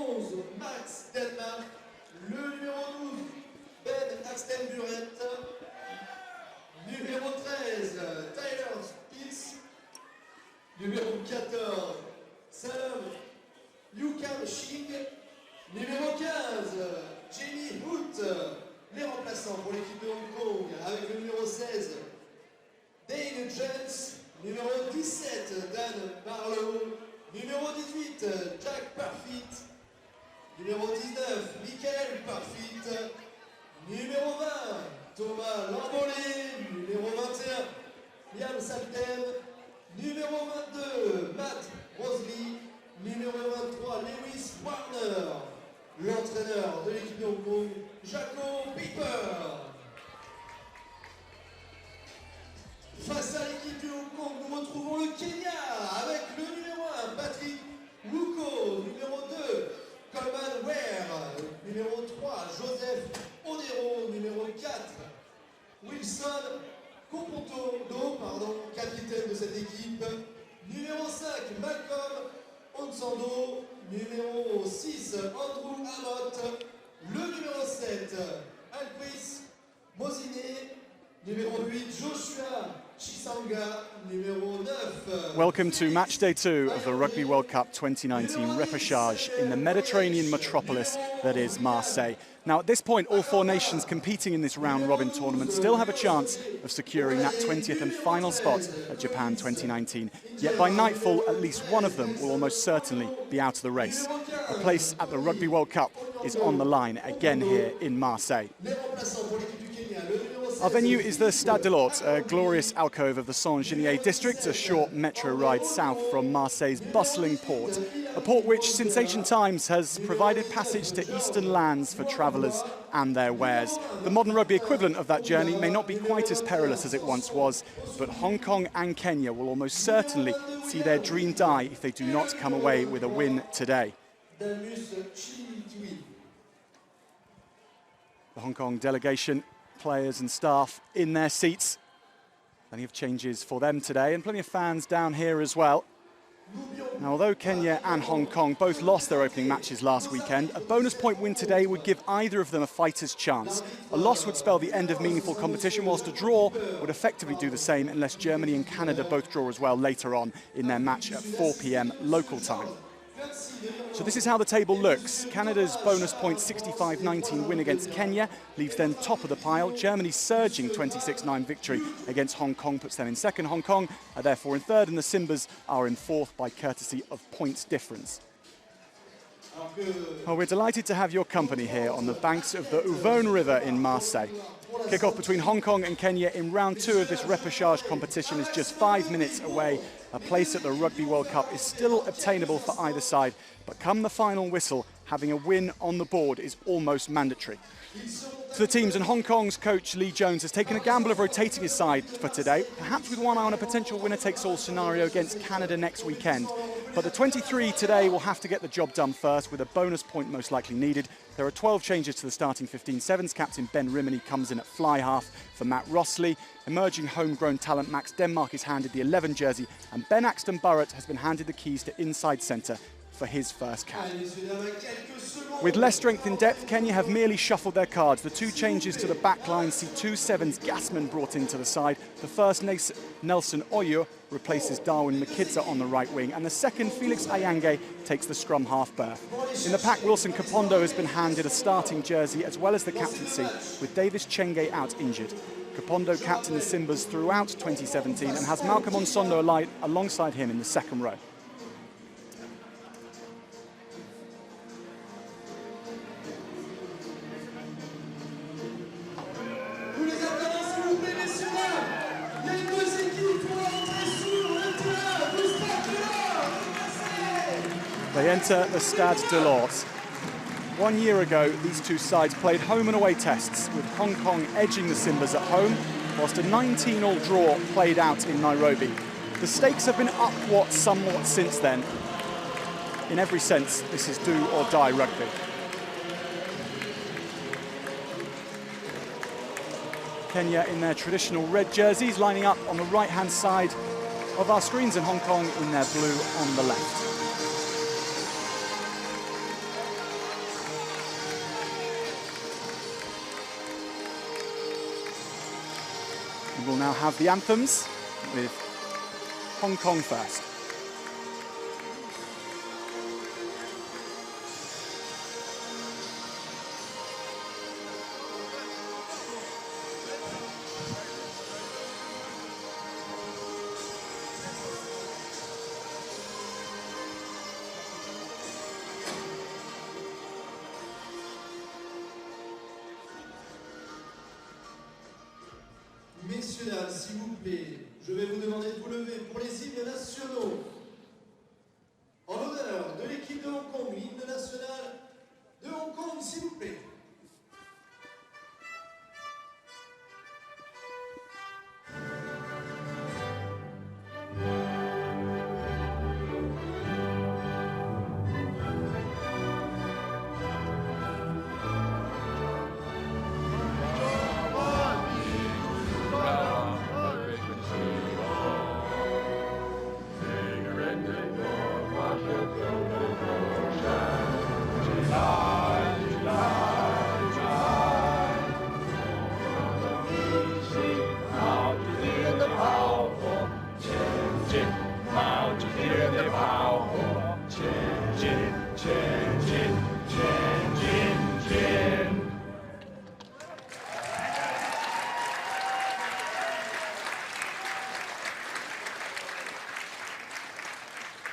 11, Max Denmark. Le numéro 12, Ben Axtenburet. Numéro 13, Tyler Spitz. Numéro 14, Salom Yukam Shing. Numéro 15, Jenny Hoot. Les remplaçants pour l'équipe de Hong Kong avec le numéro 16, Dane Jones. Numéro 17, Dan Barlow. Numéro 18, Jack Parfit. Numéro 19, Michael Parfit. Numéro 20, Thomas Lambolé. Numéro 21, Liam Saltem. Numéro 22, Matt Rosley. Numéro 23, Lewis Warner. L'entraîneur de l'équipe de Hong Kong, Jaco Piper. Face à l'équipe de Hong Kong, nous retrouvons le Kenya avec le numéro 1, Patrick Luko. Numéro 2, Coleman Ware. Numéro 3, Joseph Odero. Numéro 4, Wilson Componto, capitaine de cette équipe. Numéro 5, Malcolm Onsando. Numéro 6, Andrew Abbott. Le numéro 7, Alquis Moziné. Numéro 8, Joshua Chisanga. Numéro 9. Welcome to match day 2 of the Rugby World Cup 2019 repechage in the Mediterranean metropolis that is Marseille. Now at this point, all 4 nations competing in this round-robin tournament still have a chance of securing that 20th and final spot at Japan 2019. Yet by nightfall, at least one of them will almost certainly be out of the race. A place at the Rugby World Cup is on the line again here in Marseille. Our venue is the Stade de l'Hort, a glorious alcove of the Saint-Genier district, a short metro ride south from Marseille's bustling port. A port which, since ancient times, has provided passage to eastern lands for travellers and their wares. The modern rugby equivalent of that journey may not be quite as perilous as it once was, but Hong Kong and Kenya will almost certainly see their dream die if they do not come away with a win today. The Hong Kong delegation, players and staff in their seats. Plenty of changes for them today and plenty of fans down here as well. Now, although Kenya and Hong Kong both lost their opening matches last weekend, a bonus point win today would give either of them a fighter's chance. A loss would spell the end of meaningful competition, whilst a draw would effectively do the same unless Germany and Canada both draw as well later on in their match at 4 p.m. local time. So this is how the table looks. Canada's bonus point 65-19 win against Kenya leaves them top of the pile. Germany's surging 26-9 victory against Hong Kong puts them in second. Hong Kong are therefore in third, and the Simbas are in fourth by courtesy of points difference. Well, we're delighted to have your company here on the banks of the Ouvone River in Marseille. Kick-off between Hong Kong and Kenya in round 2 of this repechage competition is just 5 minutes away. A place at the Rugby World Cup is still obtainable for either side, but come the final whistle, having a win on the board is almost mandatory. To the teams, and Hong Kong's coach Lee Jones has taken a gamble of rotating his side for today, perhaps with one eye on a potential winner-takes-all scenario against Canada next weekend. But the 23 today will have to get the job done first, with a bonus point most likely needed. There are 12 changes to the starting 15. Sevens captain Ben Rimini comes in at fly half for Matt Rossley. Emerging homegrown talent Max Denmark is handed the 11 jersey, and Ben Axton-Burrett has been handed the keys to inside centre for his first cap. With less strength in depth, Kenya have merely shuffled their cards. The 2 changes to the back line see 2 sevens Gassman brought into the side. The first, Nelson Oyo, replaces Darwin McKidza on the right wing, and the second, Felix Ayange, takes the scrum half berth. In the pack, Wilson Kapondo has been handed a starting jersey as well as the captaincy, with Davis Chenge out injured. Kapondo captained the Simbas throughout 2017 and has Malcolm Onsondo alongside him in the second row. They enter the Stade de l'Hort. 1 year ago, these 2 sides played home and away tests, with Hong Kong edging the Simbas at home, whilst a 19-all draw played out in Nairobi. The stakes have been upped somewhat since then. In every sense, this is do or die rugby. Kenya in their traditional red jerseys, lining up on the right-hand side of our screens, and Hong Kong in their blue on the left. We will now have the anthems with Hong Kong first. Messieurs, dames, s'il vous plaît, je vais vous demander de vous lever pour les hymnes nationaux. En l'honneur de l'équipe de Hong Kong, l'hymne national de Hong Kong, s'il vous plaît.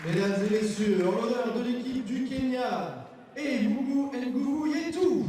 Mesdames et messieurs, en l'honneur de l'équipe du Kenya, et Mugu Nguvu Yetu.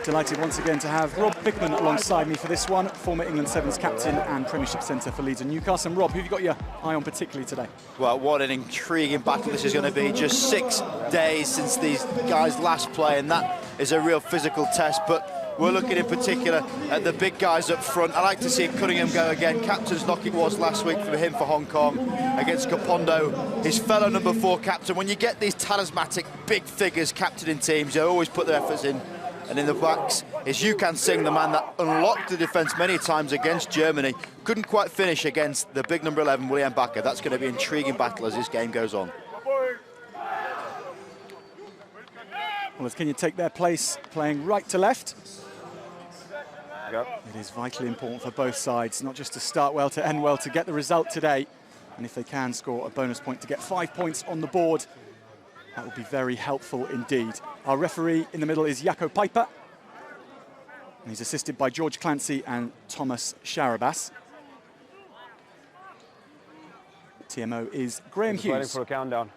Delighted once again to have Rob Pickman alongside me for this one, former England Sevens captain and Premiership centre for Leeds and Newcastle. And Rob, who have you got your eye on particularly today? Well, what an intriguing battle this is going to be. Just 6 days since these guys last play, and that is a real physical test. But we're looking in particular at the big guys up front. I like to see Cunningham go again. Captain's knock it was last week for him for Hong Kong against Kapondo, his fellow number 4 captain. When you get these talismanic big figures captaining teams, they always put their efforts in. And in the backs is Yukan Singh, the man that unlocked the defence many times against Germany. Couldn't quite finish against the big number 11, William Bakker. That's going to be an intriguing battle as this game goes on. Well, as Kenya take their place, playing right to left. Yep. It is vitally important for both sides, not just to start well, to end well, to get the result today. And if they can score a bonus point to get 5 points on the board, that would be very helpful indeed. Our referee in the middle is Jaco Piper. And he's assisted by George Clancy and Thomas Sharabas. TMO is Graham Hughes. Waiting for a countdown.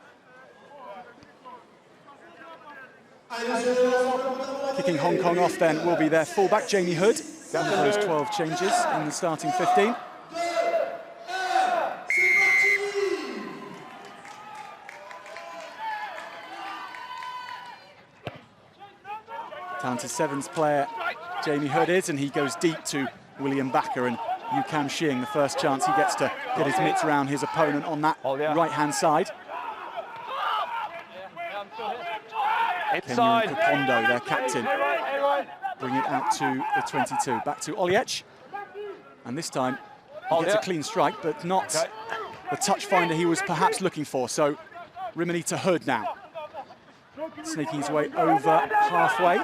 Kicking Hong Kong off then will be their fullback, Jamie Hood. One of those 12 changes in the starting 15. Talented sevens player Jamie Hood is, and he goes deep to William Backer, and Yukam Xing, the first chance he gets to get his mitts around his opponent on that right-hand side. Kenya and Kapondo, their captain, bring it out to the 22. Back to Oliech, and this time he gets a clean strike, but not the touch finder he was perhaps looking for. So Rimini to Hood now, sneaking his way over halfway.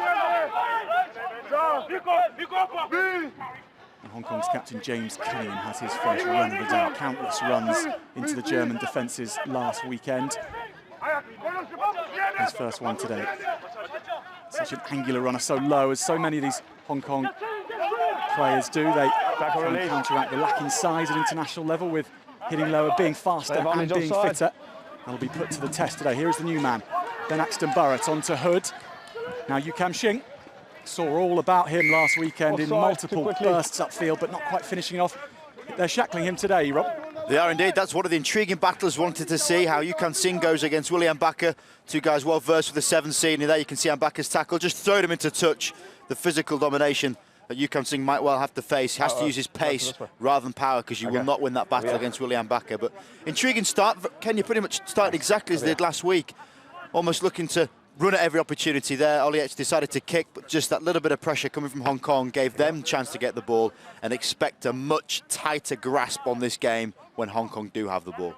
And Hong Kong's captain James Cunningham has his first run of the day. Countless runs into the German defences last weekend. His first one today. Such an angular runner, so low, as so many of these Hong Kong players do. They try and counteract the lacking size at international level with hitting lower, being faster and being fitter. That'll be put to the test today. Here is the new man, Ben Axton Burrett onto Hood. Now Yukam Xing. Saw all about him last weekend in multiple bursts upfield, but not quite finishing off. They're shackling him today, Rob. They are indeed. That's one of the intriguing battles wanted to see, how Yukam Xing goes against William Backer. Two guys well versed with the 7 seed, and there you can see Mbaka's tackle. Just throwed him into touch. The physical domination that Yukam Xing might well have to face. He has to use his pace rather than power, because you will not win that battle against William Backer. But intriguing start. Kenya pretty much started exactly as they did last week. Almost looking to run at every opportunity there. Oliech decided to kick, but just that little bit of pressure coming from Hong Kong gave them a chance to get the ball, and expect a much tighter grasp on this game when Hong Kong do have the ball.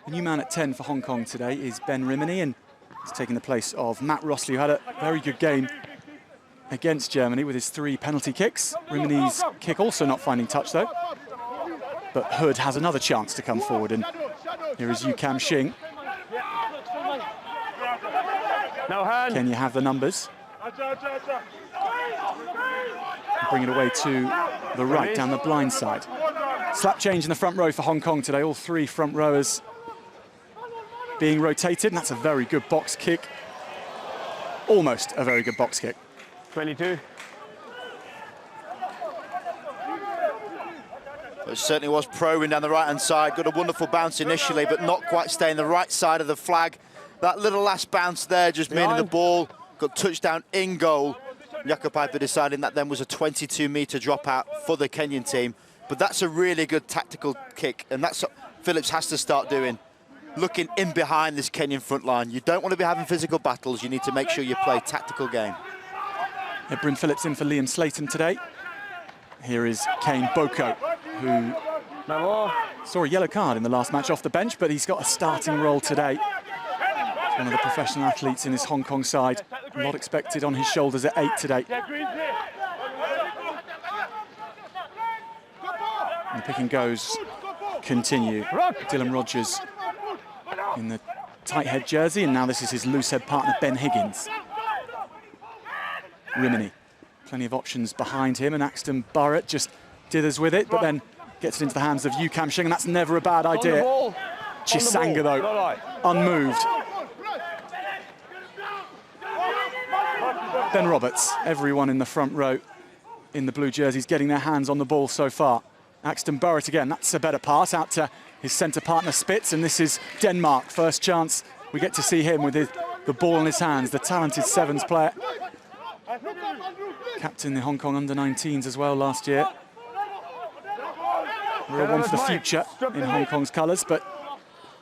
The new man at 10 for Hong Kong today is Ben Rimini, and he's taking the place of Matt Rossley, who had a very good game against Germany with his 3 penalty kicks. Rimini's kick also not finding touch, though. But Hood has another chance to come forward, and here is Yukam Xing. No hand. Kenya have the numbers. Bring it away to the right, down the blind side. Slap change in the front row for Hong Kong today. All 3 front rowers being rotated, and that's a very good box kick. Almost a very good box kick. 22. It certainly was probing down the right-hand side. Got a wonderful bounce initially, but not quite staying the right side of the flag. That little last bounce there just meaning the ball got touched down in goal. Jakob Piper deciding that then was a 22-metre dropout for the Kenyan team. But that's a really good tactical kick, and that's what Phillips has to start doing. Looking in behind this Kenyan front line. You don't want to be having physical battles. You need to make sure you play tactical game. Bryn Phillips in for Liam Slayton today. Here is Kane Boko, who saw a yellow card in the last match off the bench, but he's got a starting role today. One of the professional athletes in this Hong Kong side. A lot expected on his shoulders at 8 today. And the pick and goes continue. Dylan Rogers in the tight head jersey, and now this is his loose head partner, Ben Higgins. Rimini, plenty of options behind him, and Axton Burrett just dithers with it, but then gets it into the hands of Yukam Xing, and that's never a bad idea. Chisanga, though, unmoved. Ben Roberts, everyone in the front row in the blue jerseys getting their hands on the ball so far. Axton Burrett again, that's a better pass out to his centre partner Spitz, and this is Denmark. First chance we get to see him with the ball in his hands, the talented sevens player. Captain the Hong Kong under-19s as well last year. Real one for the future in Hong Kong's colours, but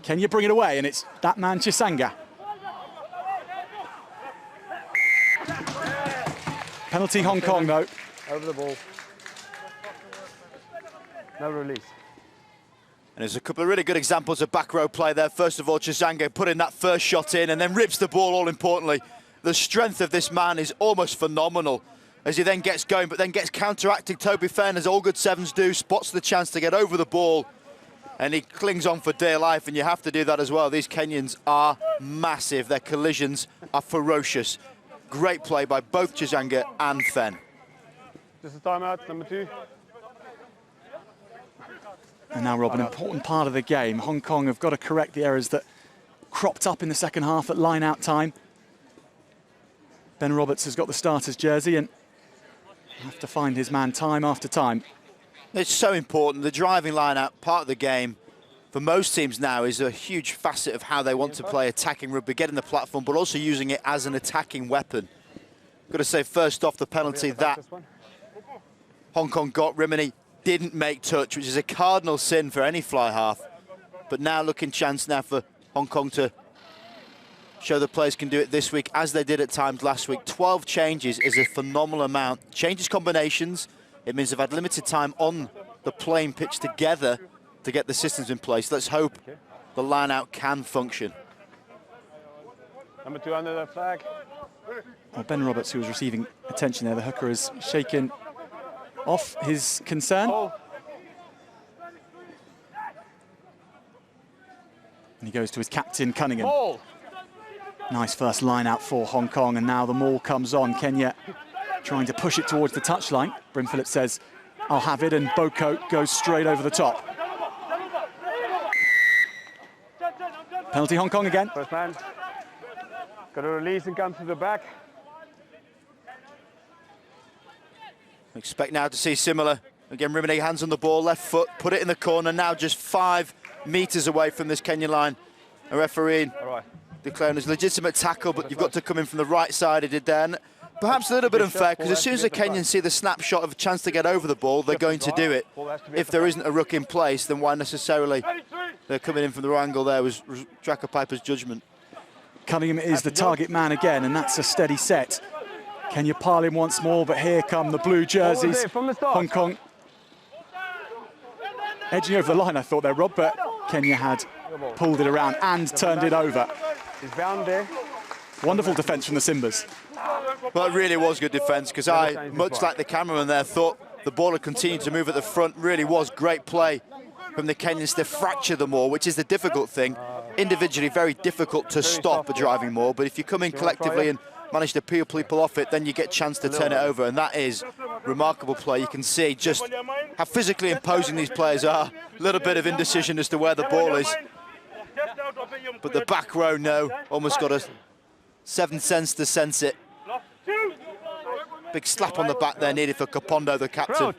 Kenya bring it away, and it's that man Chisanga. Penalty Hong Kong, though. Over the ball. No release. And there's a couple of really good examples of back row play there. First of all, Chisanga putting that first shot in and then rips the ball, all importantly. The strength of this man is almost phenomenal as he then gets going, but then gets counteracted. Toby Fenn, as all good sevens do, spots the chance to get over the ball, and he clings on for dear life, and you have to do that as well. These Kenyans are massive. Their collisions are ferocious. Great play by both Chisanga and Fenn. Just a timeout, number 2. And now, Rob, an important part of the game. Hong Kong have got to correct the errors that cropped up in the second half at line-out time. Ben Roberts has got the starter's jersey and have to find his man time after time. It's so important. The driving line-out part of the game for most teams now is a huge facet of how they want to play attacking rugby, getting the platform, but also using it as an attacking weapon. Got to say, first off, the penalty that Hong Kong got, Rimini didn't make touch, which is a cardinal sin for any fly half. But now looking chance now for Hong Kong to show the players can do it this week, as they did at times last week. 12 changes is a phenomenal amount. Changes combinations, it means they've had limited time on the playing pitch together to get the systems in place. Let's hope the line-out can function. Number 2 under the flag. Well, Ben Roberts, who was receiving attention there, the hooker has shaken off his concern. Oh. And he goes to his captain, Cunningham. Ball. Nice first line out for Hong Kong, and now the maul comes on. Kenya trying to push it towards the touchline. Bryn Phillips says, I'll have it, and Boko goes straight over the top. Penalty Hong Kong again. First man. Got to release and come to the back. Expect now to see similar. Again, Rimini, hands on the ball, left foot, put it in the corner, now just 5 meters away from this Kenyan line. A referee declaring as legitimate tackle, but you've got to come in from the right side. He did there. And perhaps a little bit unfair, because as soon as the Kenyans see the snapshot of a chance to get over the ball, they're going to do it. If there isn't a ruck in place, then why necessarily they're coming in from the right angle there was Draka Piper's judgment. Cunningham is the target man again, and that's a steady set. Kenya pile in once more, but here come the blue jerseys. Hong Kong edging over the line, I thought there, Rob, but Kenya had pulled it around and turned it over. He's bound there. Wonderful defence from the Simbas. Well, it really was good defence, because I, much like the cameraman there, thought the ball had continued to move at the front. Really was great play from the Kenyans to fracture the maul, which is the difficult thing. Individually, very difficult to stop a driving maul, but if you come in collectively and manage to peel people off it, then you get a chance to turn it over, and that is remarkable play. You can see just how physically imposing these players are. A little bit of indecision as to where the ball is. But the back row know, almost got a 7th sense to sense it. Big slap on the back there needed for Kapondo, the captain.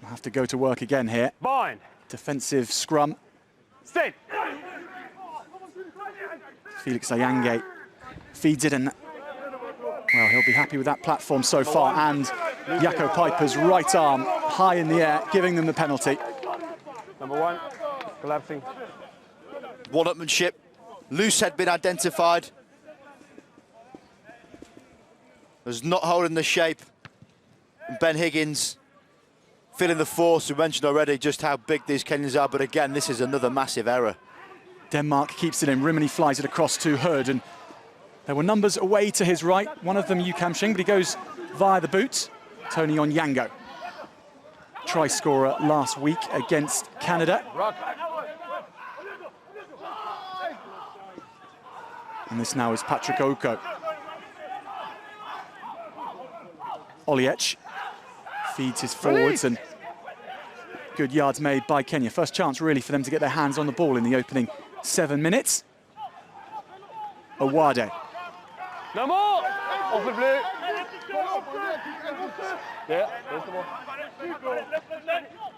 We'll have to go to work again here. Bind. Defensive scrum. Sit. Felix Ayange feeds it, and well, he'll be happy with that platform so far. And Yako Piper's right arm high in the air, giving them the penalty. Number 1, collapsing. One-upmanship, loose head been identified. Was not holding the shape. And Ben Higgins feeling the force. We mentioned already just how big these Kenyans are, but again, this is another massive error. Denmark keeps it in. Rimini flies it across to Hood, and there were numbers away to his right. One of them, Yu Kam Shing, but he goes via the boot. Tony Onyango, try scorer last week against Canada. And this now is Patrick Oko. Oliech feeds his forwards, and good yards made by Kenya. First chance really for them to get their hands on the ball in the opening 7 minutes. Awade. No more! Off the blue. Yeah, there's the ball.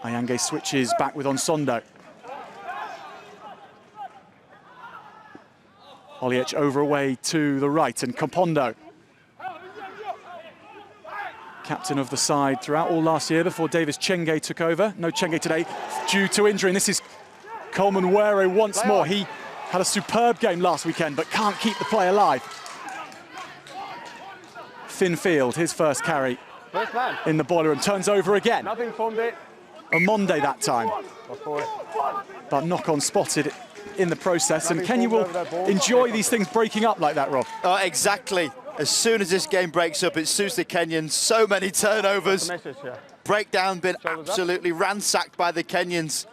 Ayange switches back with Onsondo. Oliech over away to the right, and Kapondo, captain of the side throughout all last year before Davis Chenge took over. No Chenge today due to injury, and this is Coleman Were once more. He had a superb game last weekend, but can't keep the play alive. Finn Field, his first carry in the boiler room, turns over again. Nothing formed it. Omonde that time, but knock-on spotted in the process, and Kenya will enjoy these things breaking up like that, Rob. Exactly. As soon as this game breaks up, it suits the Kenyans. So many turnovers. Breakdown been absolutely ransacked by the Kenyans.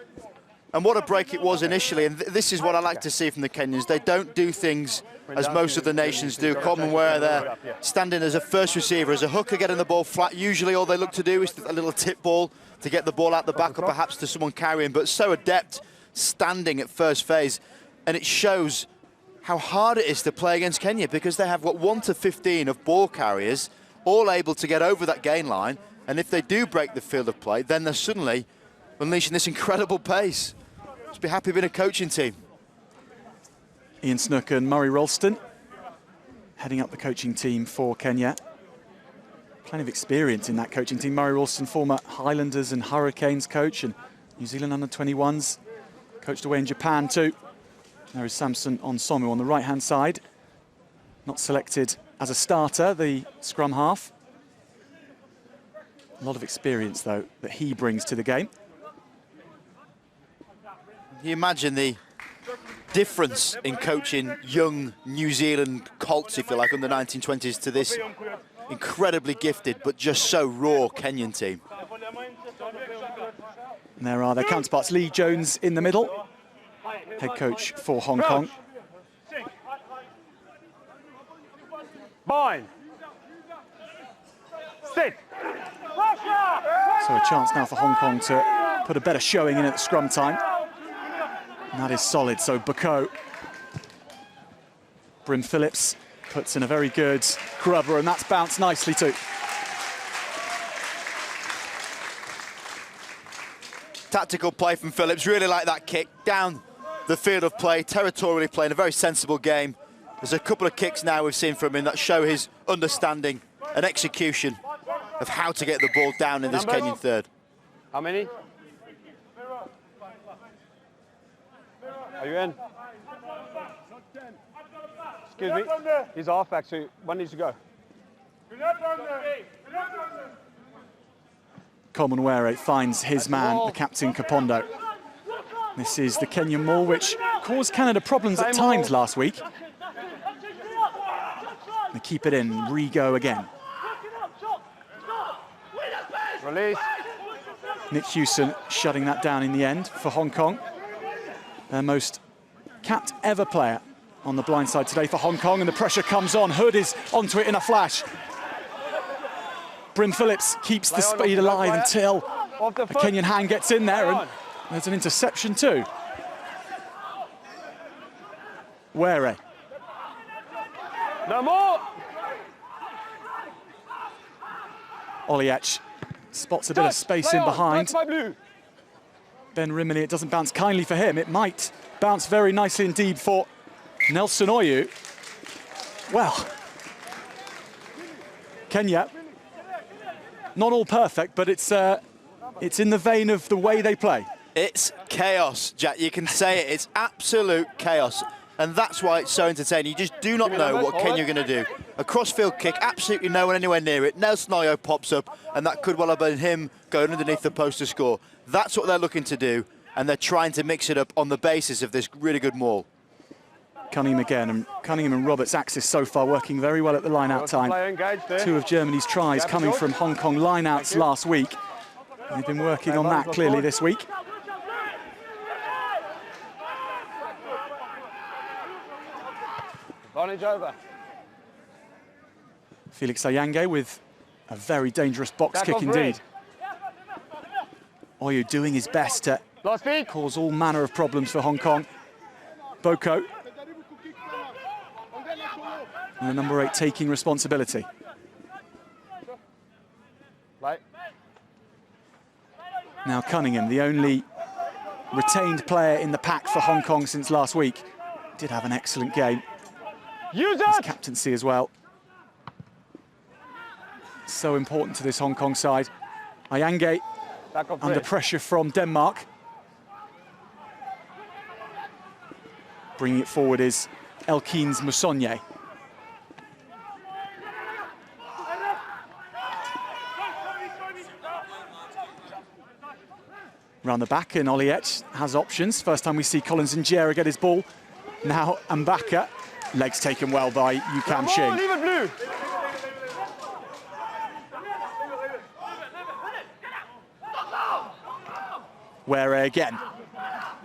And what a break it was initially. And this is what I like to see from the Kenyans. They don't do things as most of the nations do. Coleman Were there, standing as a first receiver, as a hooker, getting the ball flat. Usually all they look to do is a little tip ball to get the ball out the back, or perhaps to someone carrying, but so adept standing at first phase. And it shows how hard it is to play against Kenya, because they have, what, 1 to 15 of ball carriers, all able to get over that gain line. And if they do break the field of play, then they're suddenly unleashing this incredible pace. Just be happy being a coaching team. Ian Snook and Murray Ralston heading up the coaching team for Kenya. Plenty of experience in that coaching team. Murray Ralston, former Highlanders and Hurricanes coach, and New Zealand under-21s, coached away in Japan too. There is Samson Onsomu on the right-hand side. Not selected as a starter, the scrum half. A lot of experience, though, that he brings to the game. You imagine the difference in coaching young New Zealand colts, if you like, under 1920s to this incredibly gifted but just so raw Kenyan team. And there are their counterparts. Lee Jones in the middle, head coach for Hong Kong. Bind. Sit. So a chance now for Hong Kong to put a better showing in at the scrum time. And that is solid. So Bako, Bryn Phillips puts in a very good grubber, and that's bounced nicely too. Tactical play from Phillips, really like that kick down the field of play, territorially playing a very sensible game. There's a couple of kicks now we've seen from him that show his understanding and execution of how to get the ball down in this Kenyan third. How many? Are you in? Excuse me. He's off, actually. One needs to go. Coleman Were finds his man, the captain Kapondo. This is the Kenyan maul, which caused Canada problems at times last week. They keep it in, re-go again. Release. Nick Hewson shutting that down in the end for Hong Kong. Their most capped ever player on the blind side today for Hong Kong, and the pressure comes on. Hood is onto it in a flash. Bryn Phillips keeps the speed alive until a Kenyan hand gets in there, and there's an interception too. Were. No more. Oliech spots a bit of space in behind. Ben Rimini, it doesn't bounce kindly for him. It might bounce very nicely indeed for Nelson Oyu. Well, Kenya, not all perfect, but it's in the vein of the way they play. It's chaos, Jack. You can say it. It's absolute chaos. And that's why it's so entertaining. You just do not know what Kenya are going to do. A cross-field kick, absolutely no one anywhere near it. Nelson Oyu pops up, and that could well have been him going underneath the post to score. That's what they're looking to do, and they're trying to mix it up on the basis of this really good maul. Cunningham again, and Cunningham and Roberts' axis so far working very well at the line-out time. Two of Germany's tries coming from Hong Kong line-outs last week. They've been working on that clearly this week. Advantage over. Felix Ayange with a very dangerous box kick indeed. Oyu doing his best to cause all manner of problems for Hong Kong. Boko. And the number 8 taking responsibility. Now Cunningham, the only retained player in the pack for Hong Kong since last week, did have an excellent game. Use His it! captaincy as well. So important to this Hong Kong side. Ayange under pressure from Denmark. Bringing it forward is Elkins Musonye. Round the back, and Oliech has options. First time we see Collins and Jera get his ball. Now Mbaka. Legs taken well by Yukam Shing. Leave it blue. Where again.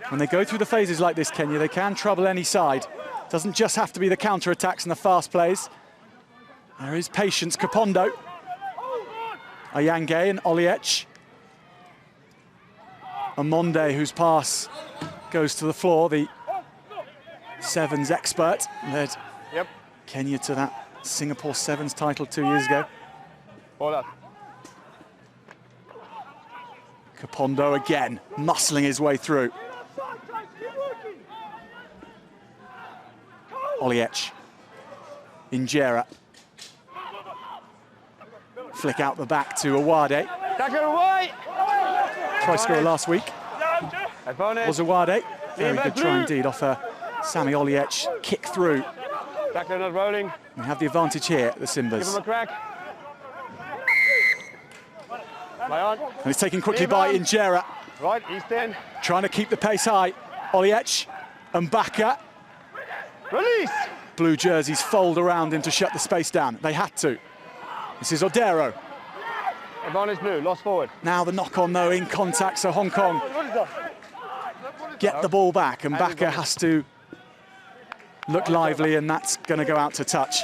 When they go through the phases like this, Kenya, they can trouble any side. Doesn't just have to be the counter-attacks and the fast plays. There is patience. Kapondo. Ayange and Oliech. Amonde, whose pass goes to the floor, the Sevens expert, led Kenya to that Singapore Sevens title 2 years ago. Kapondo again, muscling his way through. Oliech. Injera. Flick out the back to Awade. Try scorer last week was Awade. Very good try indeed off Sami Oliech. Kick through. Not rolling. We have the advantage here, the Simbas. Give him a crack. And it's taken quickly by Injera. Right, he's 10. Trying to keep the pace high. Oliech and Baka. Release! Blue jerseys fold around him to shut the space down. They had to. This is Odero. Advantage blue, lost forward. Now the knock-on though, in contact, so Hong Kong get the ball back, and Baka has to look lively, and that's going to go out to touch.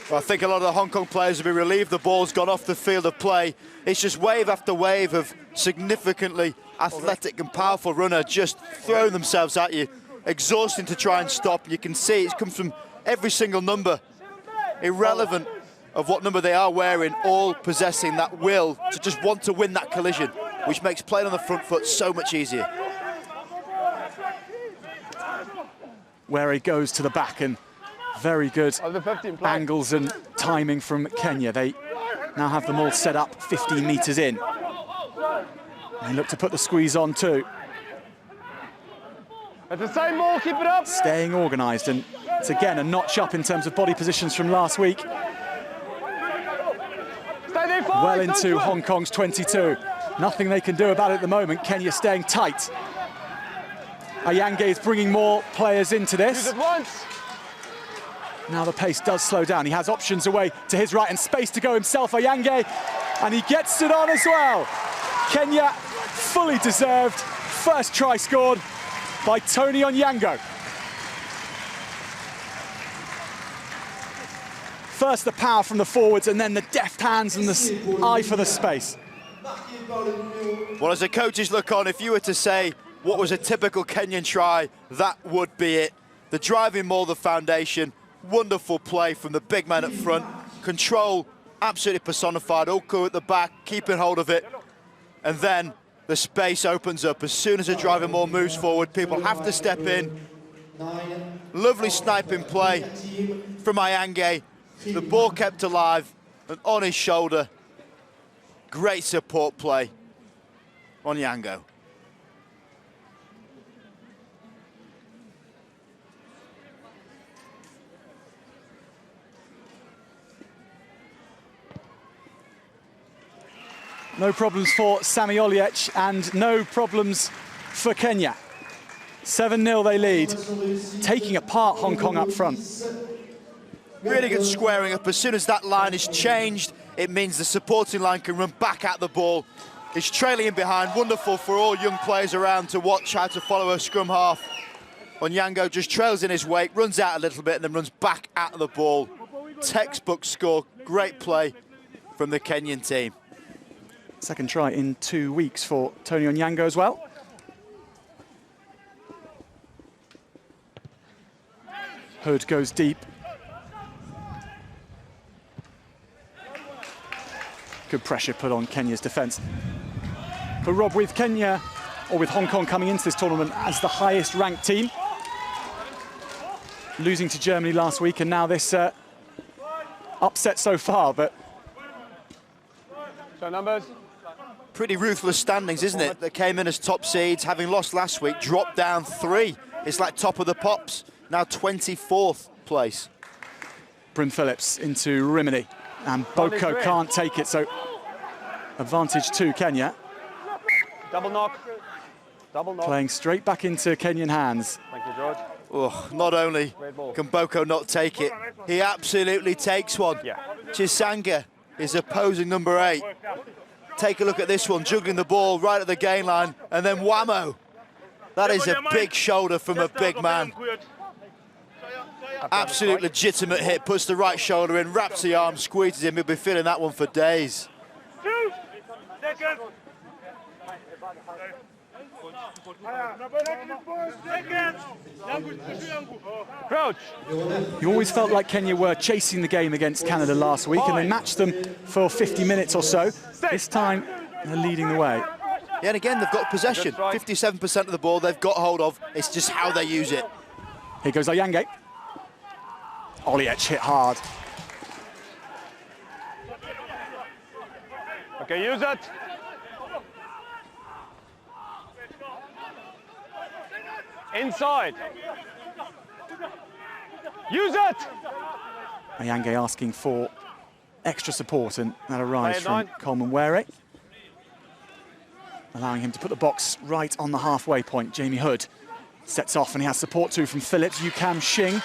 Well, I think a lot of the Hong Kong players will be relieved the ball's gone off the field of play. It's just wave after wave of significantly athletic and powerful runner just throwing themselves at you, exhausting to try and stop. You can see it comes from every single number, irrelevant of what number they are wearing, all possessing that will to just want to win that collision, which makes playing on the front foot so much easier. Where he goes to the back, and very good angles and timing from Kenya. They now have them all set up 15 metres in. They look to put the squeeze on too. At the same ball, keep it up. Staying organised, and it's again a notch up in terms of body positions from last week. Well into Hong Kong's 22. Nothing they can do about it at the moment. Kenya staying tight. Ayange is bringing more players into this. Now the pace does slow down. He has options away to his right and space to go himself, Ayange, and he gets it on as well. Kenya, fully deserved. First try scored by Tony Onyango. First the power from the forwards, and then the deft hands and the eye for the space. Well, as the coaches look on, if you were to say what was a typical Kenyan try, that would be it. The driving maul, the foundation, wonderful play from the big man up front, control absolutely personified, Oku at the back, keeping hold of it, and then the space opens up. As soon as the driving maul moves forward, people have to step in. Lovely sniping play from Ayange. The ball kept alive and on his shoulder. Great support play on Yango. No problems for Sami Oliech, and no problems for Kenya. 7-0 they lead, taking apart Hong Kong up front. Really good squaring up. As soon as that line is changed, it means the supporting line can run back at the ball. It's trailing in behind. Wonderful for all young players around to watch how to follow a scrum half. Onyango just trails in his wake, runs out a little bit, and then runs back at the ball. Textbook score. Great play from the Kenyan team. Second try in 2 weeks for Tony Onyango as well. Hood goes deep. Good pressure put on Kenya's defence. But Rob, with Kenya, or with Hong Kong coming into this tournament as the highest ranked team, losing to Germany last week, and now this upset so far, but... So numbers? Pretty ruthless standings, isn't it? They came in as top seeds, having lost last week, dropped down 3. It's like top of the pops, now 24th place. Bryn Phillips into Rimini, and Boko can't take it, so advantage to Kenya. Double knock. Double knock. Playing straight back into Kenyan hands. Thank you, George. Oh, not only can Boko not take it, he absolutely takes one. Yeah. Chisanga is opposing number 8. Take a look at this one, juggling the ball right at the gain line, and then whammo. That is a big shoulder from a big man. Absolute legitimate hit, puts the right shoulder in, wraps the arm, squeezes him. He'll be feeling that one for days. Crouch. You always felt like Kenya were chasing the game against Canada last week, and they matched them for 50 minutes or so. This time, they're leading the way. Yeah, and again, they've got possession. 57% of the ball they've got hold of. It's just how they use it. Here goes Ayange. Oliech hit hard. Okay, use it. Inside. Use it. Ayange asking for extra support, and that arrives Play it from nine. Coleman Were, allowing him to put the box right on the halfway point. Jamie Hood sets off, and he has support too from Phillips. Yukam Shing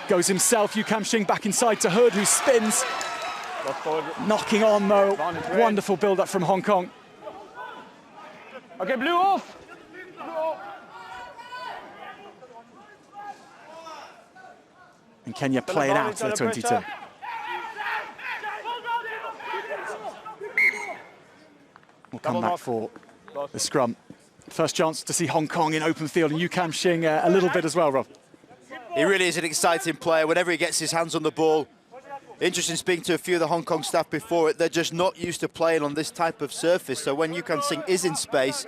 goes himself. Yukam Shing back inside to Hood, who spins. Knocking on, though. Wonderful build-up from Hong Kong. Okay, blue off. And Kenya play it out to the 22. We'll come back for the scrum. First chance to see Hong Kong in open field, and Yukam Shing a little bit as well, Rob. He really is an exciting player whenever he gets his hands on the ball. Interesting speaking to a few of the Hong Kong staff before it, they're just not used to playing on this type of surface. So when Yukam Shing is in space,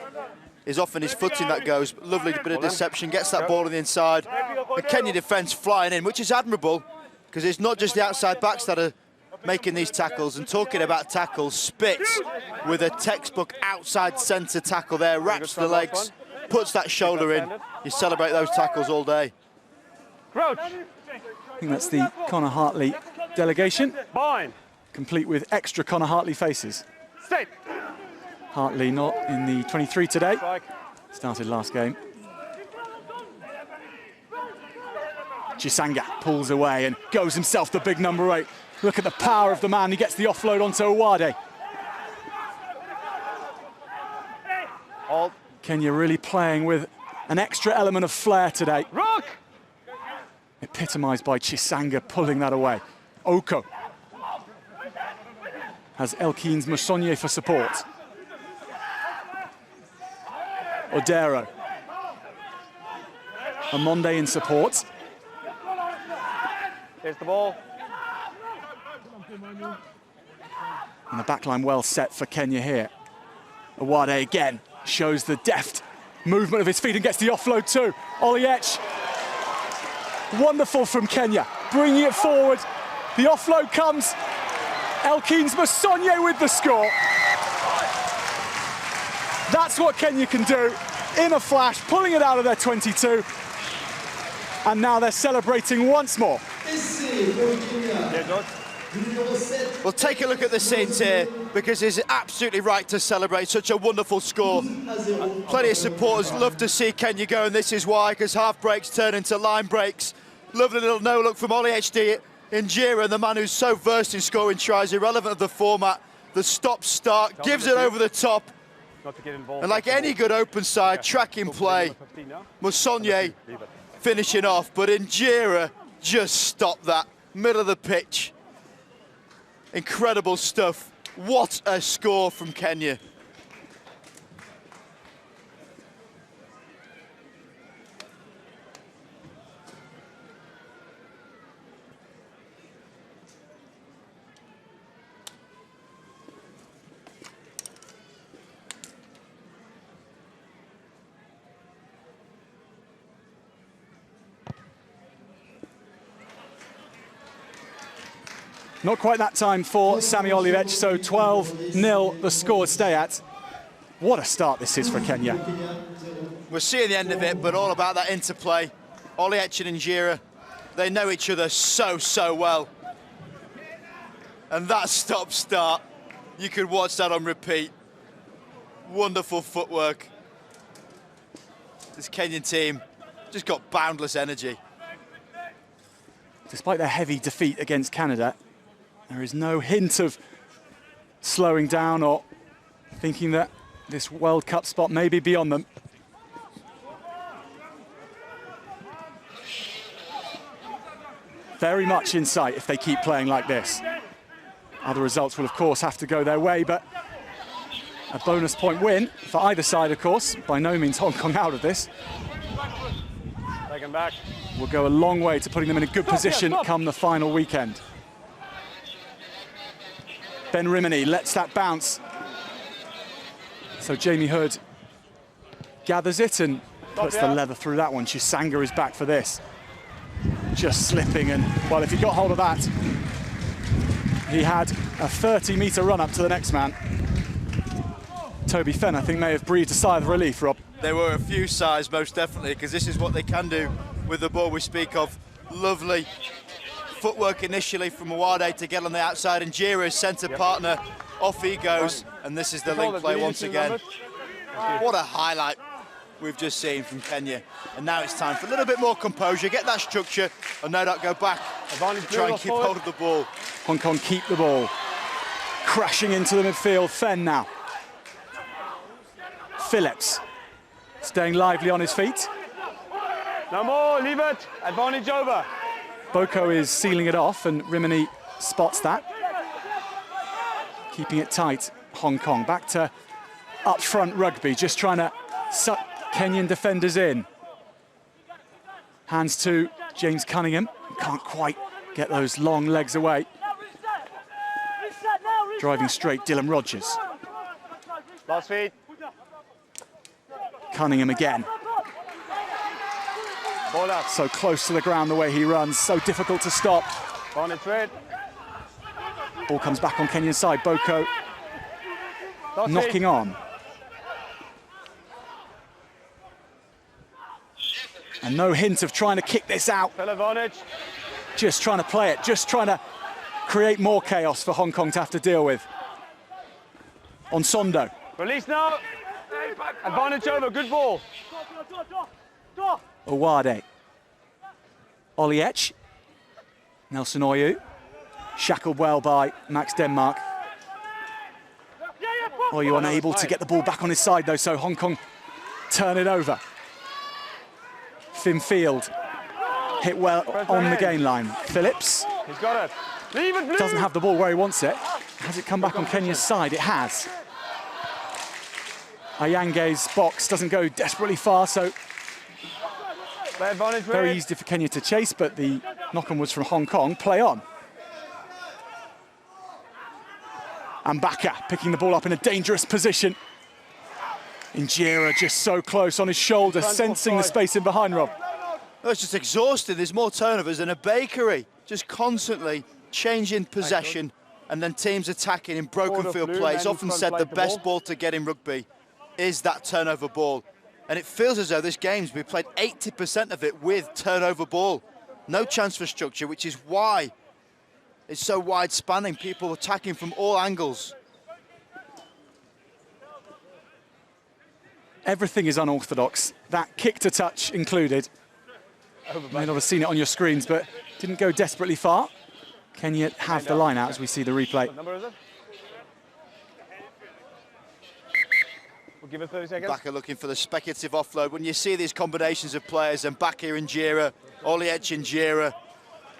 is often his footing that goes. Lovely bit of deception, gets that ball on the inside. The Kenya defence flying in, which is admirable, because it's not just the outside backs that are making these tackles. And talking about tackles, Spitz with a textbook outside centre tackle there, wraps the legs, puts that shoulder in. You celebrate those tackles all day. Crouch. I think that's the Connor Hartley delegation, Bind. complete with extra Connor Hartley faces. Stay. Hartley not in the 23 today, Strike. started last game. Chisanga pulls away and goes himself the big number 8. Look at the power of the man. He gets the offload onto Owade. Hold. Kenya really playing with an extra element of flair today. Rock. Epitomised by Chisanga pulling that away. Oko has Elkins Musonye for support. Odero. Amonde in support. Here's the ball. And the backline well set for Kenya here. Owade again shows the deft movement of his feet and gets the offload too. Oliech. Wonderful from Kenya, bringing it forward. The offload comes. Elkins Musonye with the score. That's what Kenya can do in a flash, pulling it out of their 22. And now they're celebrating once more. Well, take a look at the scenes here, because it's absolutely right to celebrate such a wonderful score. Plenty of supporters love to see Kenya go, and this is why, because half breaks turn into line breaks. Lovely little no-look from Oliech Injera, the man who's so versed in scoring tries, irrelevant of the format. The stop-start, gives it over the top. And like any good open side, tracking play, Musonye finishing off, but Injera just stopped that, middle of the pitch. Incredible stuff. What a score from Kenya. Not quite that time for Sammy Oliech, so 12-0 the score to stay at. What a start this is for Kenya. We're seeing the end of it, but all about that interplay. Oliech and Injera, they know each other so well. And that stop-start, you could watch that on repeat. Wonderful footwork. This Kenyan team just got boundless energy. Despite their heavy defeat against Canada, there is no hint of slowing down or thinking that this World Cup spot may be beyond them. Very much in sight if they keep playing like this. Other results will, of course, have to go their way, but a bonus point win for either side, of course. By no means Hong Kong out of this. Take him back. Will go a long way to putting them in a good position come the final weekend. Ben Rimini lets that bounce. So Jamie Hood gathers it and puts the leather through that one. Chisanga is back for this. just slipping, and well, if he got hold of that, he had a 30-metre run up to the next man. Toby Fenn, I think, may have breathed a sigh of relief, Rob. There were a few sighs, most definitely, because this is what they can do with the ball we speak of. Lovely footwork initially from Awade to get on the outside, and Jira's centre partner, off he goes, and this is the link play once again. What a highlight we've just seen from Kenya. And now it's time for a little bit more composure, get that structure, and no doubt go back, try and keep hold of the ball. Hong Kong keep the ball. Crashing into the midfield, Fenn now. Phillips, staying lively on his feet. No more, leave it. Advantage over. Boko is sealing it off, and Rimini spots that. Keeping it tight, Hong Kong. Back to up front rugby, just trying to suck Kenyan defenders in. Hands to James Cunningham. Can't quite get those long legs away. Driving straight, Dylan Rogers. Last feet. Cunningham again. Ball up. So close to the ground the way he runs, so difficult to stop. On its red. Ball comes back on Kenya's side. Boko Last knocking feet. on. And no hint of trying to kick this out. Full advantage. Just trying to play it, just trying to create more chaos for Hong Kong to have to deal with. On Sondo. Release now. Advantage over, good ball. Awade. Oliech. Nelson Oyu. Shackled well by Max Denmark. Oyu unable to get the ball back on his side though, so Hong Kong turn it over. Finn Field hit well on the gain line. Phillips. He's got it. Leave it, Blue. Doesn't have the ball where he wants it. Has it come back on Kenya's side? It has. Ayange's box doesn't go desperately far, so Advantage very red. easy for Kenya to chase, but the knock-on was from Hong Kong. Play on. And Baka picking the ball up in a dangerous position. Injera just so close on his shoulder, sensing the space in behind, Rob. Oh, it's just exhausting. There's more turnovers than a bakery. Just constantly changing possession and then teams attacking in broken field play. It's often said the best ball to get in rugby is that turnover ball. And it feels as though this game's been played 80% of it with turnover ball. No chance for structure, which is why it's so wide spanning. People attacking from all angles. Everything is unorthodox, that kick to touch included. You may not have seen it on your screens, but didn't go desperately far. Kenya have the line out as we see the replay. What number is it? We'll give it 30 seconds. Baka looking for the speculative offload. When you see these combinations of players, and Baka and Jira, Oliech and Jira,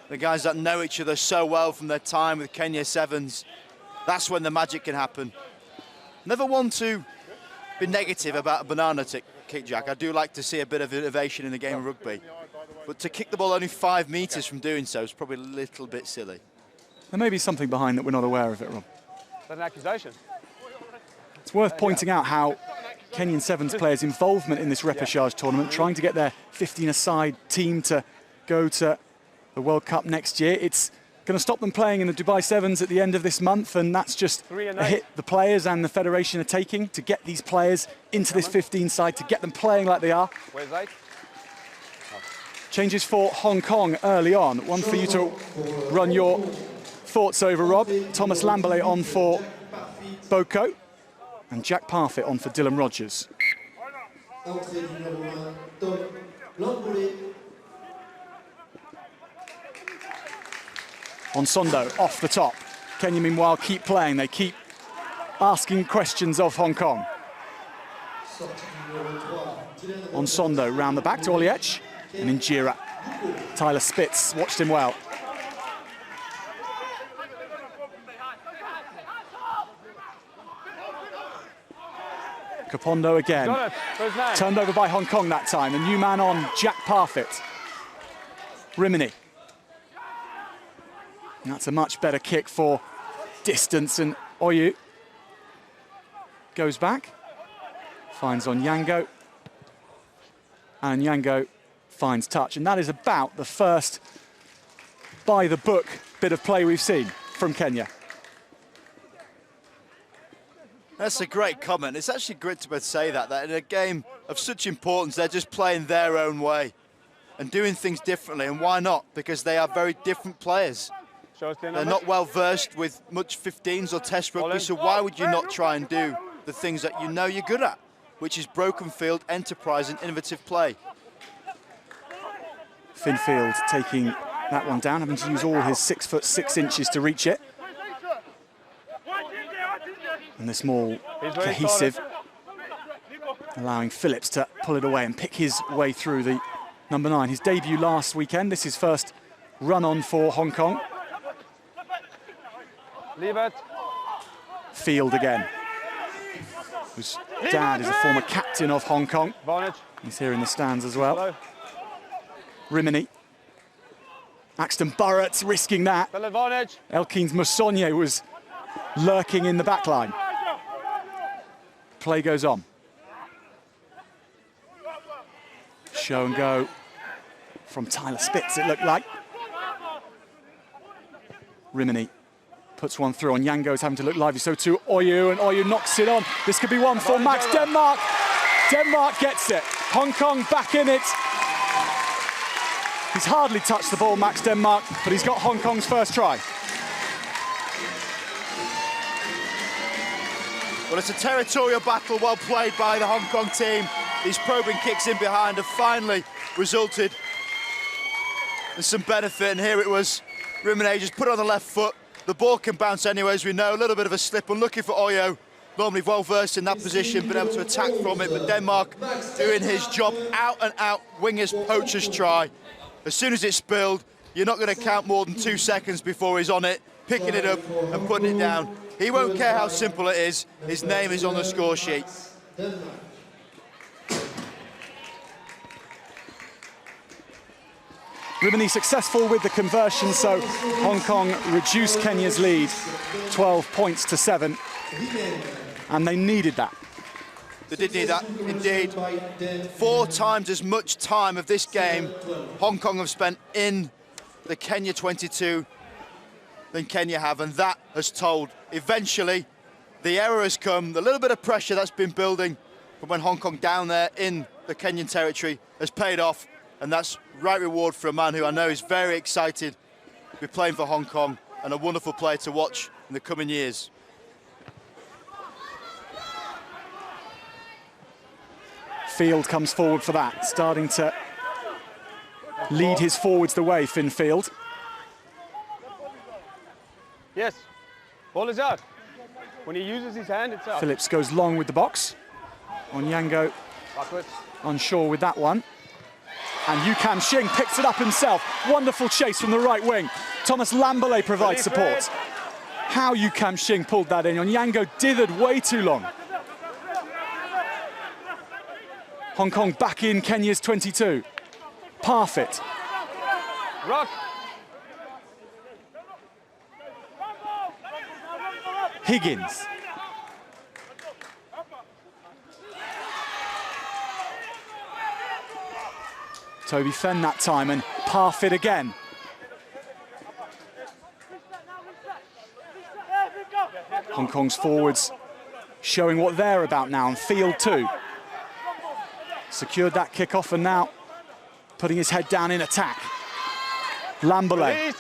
the guys that know each other so well from their time with Kenya Sevens, that's when the magic can happen. Never want to be negative about a banana kick, Jack. I do like to see a bit of innovation in the game of rugby. But to kick the ball only 5 metres from doing so is probably a little bit silly. There may be something behind that we're not aware of it, Rob. Is that an accusation? It's worth pointing out how Kenyan Sevens players' involvement in this repechage tournament, trying to get their 15-a-side team to go to the World Cup next year. It's going to stop them playing in the Dubai Sevens at the end of this month, and that's just a hit the players and the federation are taking to get these players into this 15-side, to get them playing like they are. Where's that? Changes for Hong Kong early on. One for you to run your thoughts over, Rob. Thomas Lambele on for Boko, and Jack Parfitt on for Dylan Rogers. On Sondo, off the top. Kenya, meanwhile, keep playing. They keep asking questions of Hong Kong. On Sondo, round the back to Oliech, and Injera. Tyler Spitz watched him well. Kapondo again. Turned over by Hong Kong that time. A new man on, Jack Parfitt. Rimini. And that's a much better kick for distance, and Oyu goes back, finds on Yango, and Yango finds touch. And that is about the first by-the-book bit of play we've seen from Kenya. That's a great comment. It's actually great to say that in a game of such importance, they're just playing their own way and doing things differently. And why not? Because they are very different players. They're not well versed with much 15s or test rugby, so why would you not try and do the things that you know you're good at, which is broken field, enterprise and innovative play. Finn Field taking that one down, having to use all his 6'6" to reach it. And this more cohesive, allowing Phillips to pull it away and pick his way through the number 9. His debut last weekend. This is his first run on for Hong Kong. Leave it. Field again, whose dad is a former captain of Hong Kong. He's here in the stands as well. Rimini. Axton Burrett risking that. Elkins Musonye was lurking in the back line. Play goes on. Show and go from Tyler Spitz, it looked like. Rimini puts one through on Yango's having to look lively, so too Oyu, and Oyu knocks it on. This could be one for Max Denmark. Denmark gets it. Hong Kong back in it. He's hardly touched the ball, Max Denmark, but he's got Hong Kong's first try. Well, it's a territorial battle, well played by the Hong Kong team. These probing kicks in behind have finally resulted in some benefit, and here it was. Rimini just put it on the left foot. The ball can bounce anyway, as we know. A little bit of a slip, unlucky for Oyo. Normally well versed in that position, been able to attack from it, but Denmark doing his job, out and out wingers poachers try. As soon as it's spilled, you're not going to count more than 2 seconds before he's on it, picking it up and putting it down. He won't care how simple it is. His name is on the score sheet. Rimini successful with the conversion, so Hong Kong reduced Kenya's lead 12 points to 7, and they needed that. They did need that, indeed. 4 times as much time of this game Hong Kong have spent in the Kenya 22 than Kenya have, and that has told. Eventually, the error has come. The little bit of pressure that's been building from when Hong Kong down there in the Kenyan territory has paid off, and that's right reward for a man who I know is very excited to be playing for Hong Kong and a wonderful player to watch in the coming years. Field comes forward for that, starting to lead his forwards the way, Finn Field. Yes, ball is out. When he uses his hand, it's out. Phillips goes long with the box. Onyango unsure with that one. And Yu Kam Shing picks it up himself. Wonderful chase from the right wing. Thomas Lamberley provides support. How Yu Kam Shing pulled that in. Onyango dithered way too long. Hong Kong back in Kenya's 22. Parfit. Rock. Higgins. Toby Fenn that time, and Parfit again. Hong Kong's forwards showing what they're about now, and Field too. Secured that kickoff, and now putting his head down in attack. Lamberley.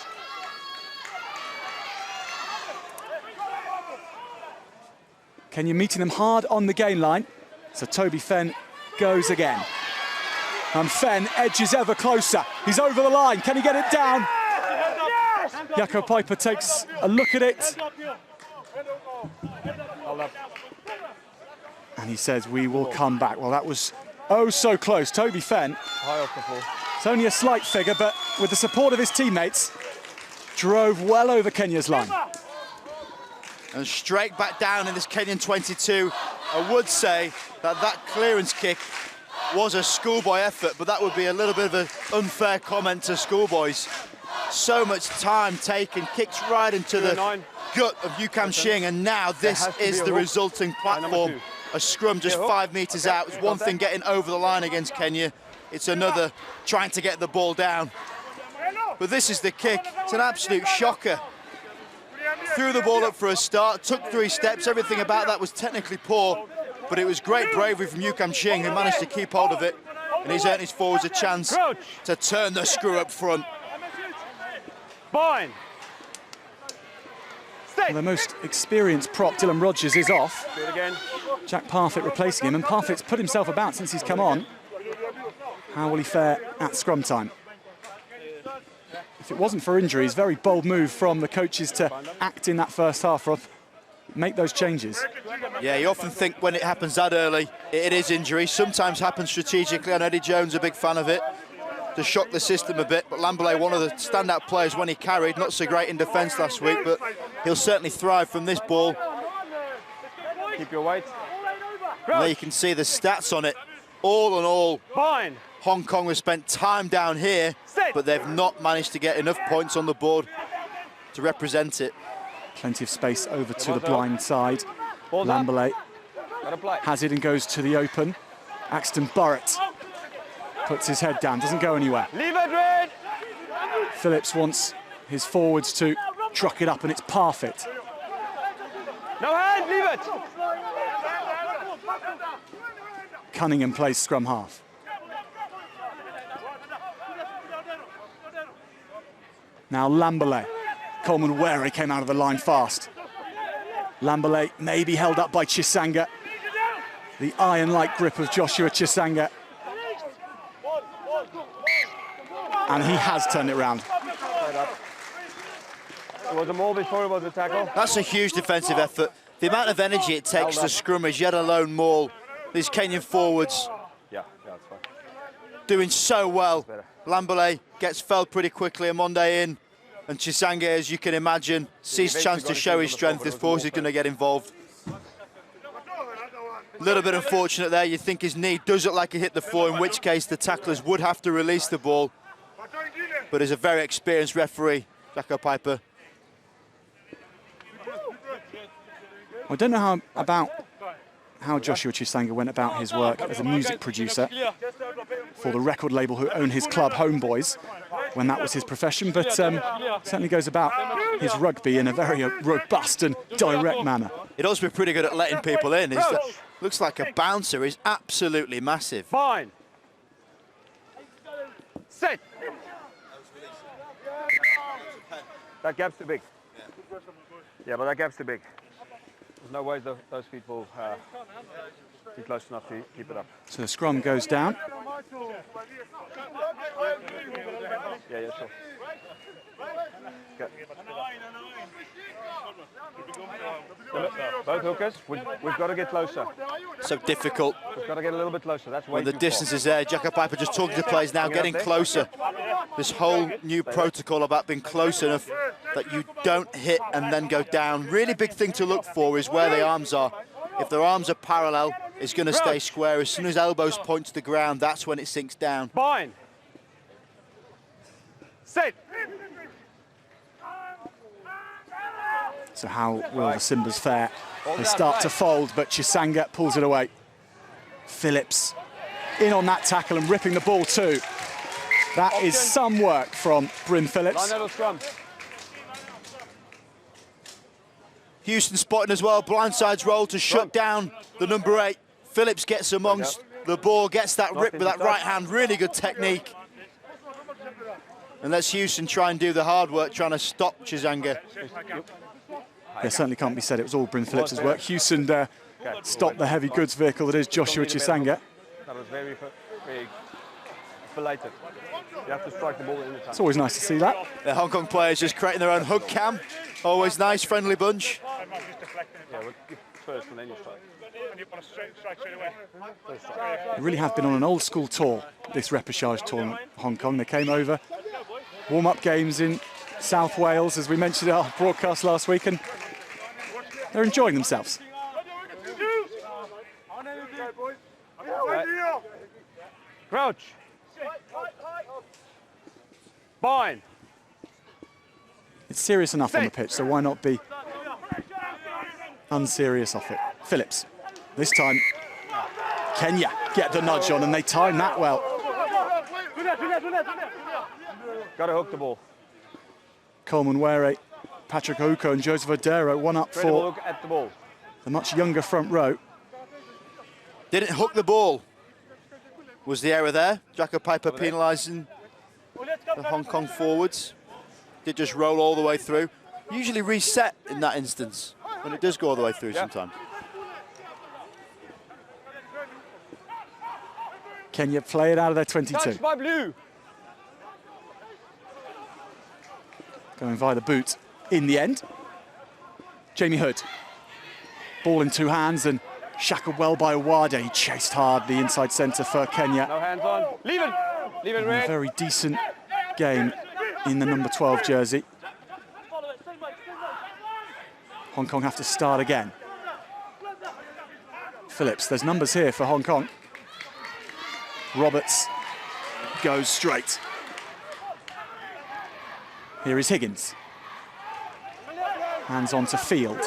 Kenya meeting them hard on the gain line. So Toby Fenn goes again. And Fenn edges ever closer. He's over the line. Can he get it down? Jaco Piper takes a look at it. And he says, we will come back. Well, that was oh so close. Toby Fenn. It's only a slight figure, but with the support of his teammates, drove well over Kenya's line. And straight back down in this Kenyan 22. I would say that that clearance kick was a schoolboy effort, but that would be a little bit of an unfair comment to schoolboys. So much time taken, kicks right into the gut of Yu Kam Shing, and now this is the resulting platform. A scrum just 5 metres out. It's one thing getting over the line against Kenya. It's another trying to get the ball down. But this is the kick. It's an absolute shocker. Threw the ball up for a start, took 3 steps. Everything about that was technically poor, but it was great bravery from Yukam Ching, who managed to keep hold of it, and he's earned his forwards a chance to turn the screw up front. Bind. Well, the most experienced prop, Dylan Rogers, is off. Do it again. Jack Parfitt replacing him, and Parfitt's put himself about since he's come on. How will he fare at scrum time? If it wasn't for injuries, very bold move from the coaches to act in that first half, Rob. Make those changes. Yeah, you often think when it happens that early, it is injury. Sometimes happens strategically, and Eddie Jones a big fan of it, to shock the system a bit. But Lamberley, one of the standout players when he carried, not so great in defence last week, but he'll certainly thrive from this ball. Keep your weight. And there you can see the stats on it. All in all, Bind. Hong Kong has spent time down here, but they've not managed to get enough points on the board to represent it. Plenty of space over to the blind side. Balls Lamberley up. has it and goes to the open. Axton Burrett puts his head down, doesn't go anywhere. Leave it, Red. Phillips wants his forwards to truck it up, and it's Parfitt. No hand, leave it. Cunningham plays scrum half. Now Lamberley. Coleman Wary came out of the line fast. Lamberley may be held up by Chisanga. The iron-like grip of Joshua Chisanga. And he has turned it round. It was a maul before it was a tackle. That's a huge defensive effort. The amount of energy it takes to scrummage yet alone maul. These Kenyan forwards Yeah, it's fine. doing so well. Lamberley gets felled pretty quickly, Amonde in, and Chisanga, as you can imagine, sees a chance to show his strength. His force is going to get involved. A little bit unfortunate there. You think his knee does look like it hit the floor, in which case the tacklers would have to release the ball. But as a very experienced referee, Jacko Piper. I don't know how Joshua Chisanga went about his work as a music producer for the record label who own his club, Homeboys, when that was his profession, but certainly goes about his rugby in a very robust and direct manner. He'd also be pretty good at letting people in. Looks like a bouncer. He's absolutely massive. Fine. Set. That gap's too big. Yeah, but that gap's too big. There's no way those feet will be close enough to keep it up. So the scrum goes down. Yeah, sure. Okay. Both hookers, we've got to get closer. So difficult. We've got to get a little bit closer. That's way When the too distance far. is there, Jacko Piper just talking to players now, getting closer. This whole new protocol about being close enough that you don't hit and then go down. Really big thing to look for is where the arms are. If their arms are parallel, it's going to stay square. As soon as elbows point to the ground, that's when it sinks down. Bind. Set. So how will the Simbas fare? They start to fold, but Chisanga pulls it away. Phillips in on that tackle and ripping the ball too. That is some work from Bryn Phillips. Line scrum. Houston spotting as well, blindsides roll to shut down the number 8. Phillips gets amongst the ball, gets that rip with that right hand, really good technique. And lets Houston try and do the hard work, trying to stop Chisanga. Yeah, certainly can't be said it was all Bryn Phillips' work. Houston stopped the heavy goods vehicle that is Joshua Chisanga. That was very belated. You have to strike the ball in the time. It's always nice to see that. The Hong Kong players just creating their own hug cam. Always nice, friendly bunch. Yeah, we'll give first and then you strike. They really have been on an old school tour, this repechage tournament, Hong Kong. They came over, warm-up games in South Wales, as we mentioned in our broadcast last week, and they're enjoying themselves. Crouch. Bind. It's serious enough on the pitch, so why not be unserious off it? Phillips. This time, Kenya get the nudge on, and they time that well. Got to hook the ball. Coleman Were, Patrick Ouko and Joseph Odero, one up for Look at the ball. the much younger front row. Didn't hook the ball. Was the error there? Jaco Piper penalising the Hong Kong forwards. Did just roll all the way through. Usually reset in that instance when it does go all the way through sometimes. Kenya play it out of their 22. Touch by blue. Going via the boot in the end. Jamie Hood. Ball in two hands and shackled well by Owada. He chased hard the inside centre for Kenya. No hands on. Leave it. Leave it, A Red. very decent game in the number 12 jersey. Hong Kong have to start again. Phillips, there's numbers here for Hong Kong. Roberts goes straight. Here is Higgins. Hands on to Field.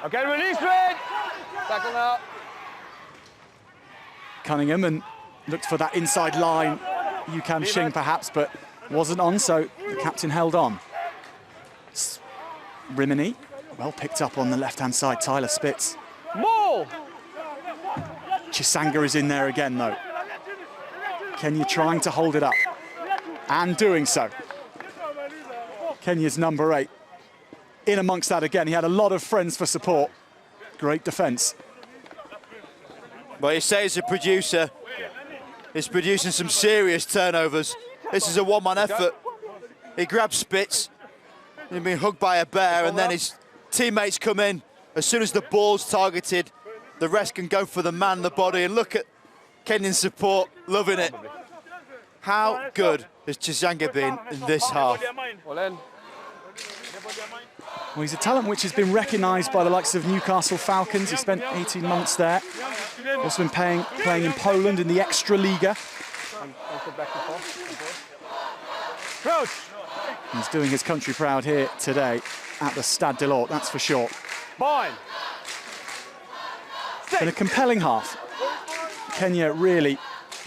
Okay, release, Red. Tackle now. Cunningham and looked for that inside line. Yukam Shing perhaps, but wasn't on, so the captain held on. Rimini, well picked up on the left-hand side, Tyler Spitz. Ball. Chisanga is in there again, though. Kenya trying to hold it up, and doing so. Kenya's number 8. In amongst that again, he had a lot of friends for support. Great defence. Well, you say as a producer, he's producing some serious turnovers. This is a one-man effort. He grabs Spitz, he's been hugged by a bear, and then his teammates come in. As soon as the ball's targeted, the rest can go for the man, the body, and look at Kenyan support, loving it. How good has Chisanga been in this half? Well, he's a talent which has been recognised by the likes of Newcastle Falcons. He spent 18 months there. Also been playing in Poland in the Extraliga. He's doing his country proud here today at the Stade de l'Ort, that's for sure. Been a compelling half. Kenya really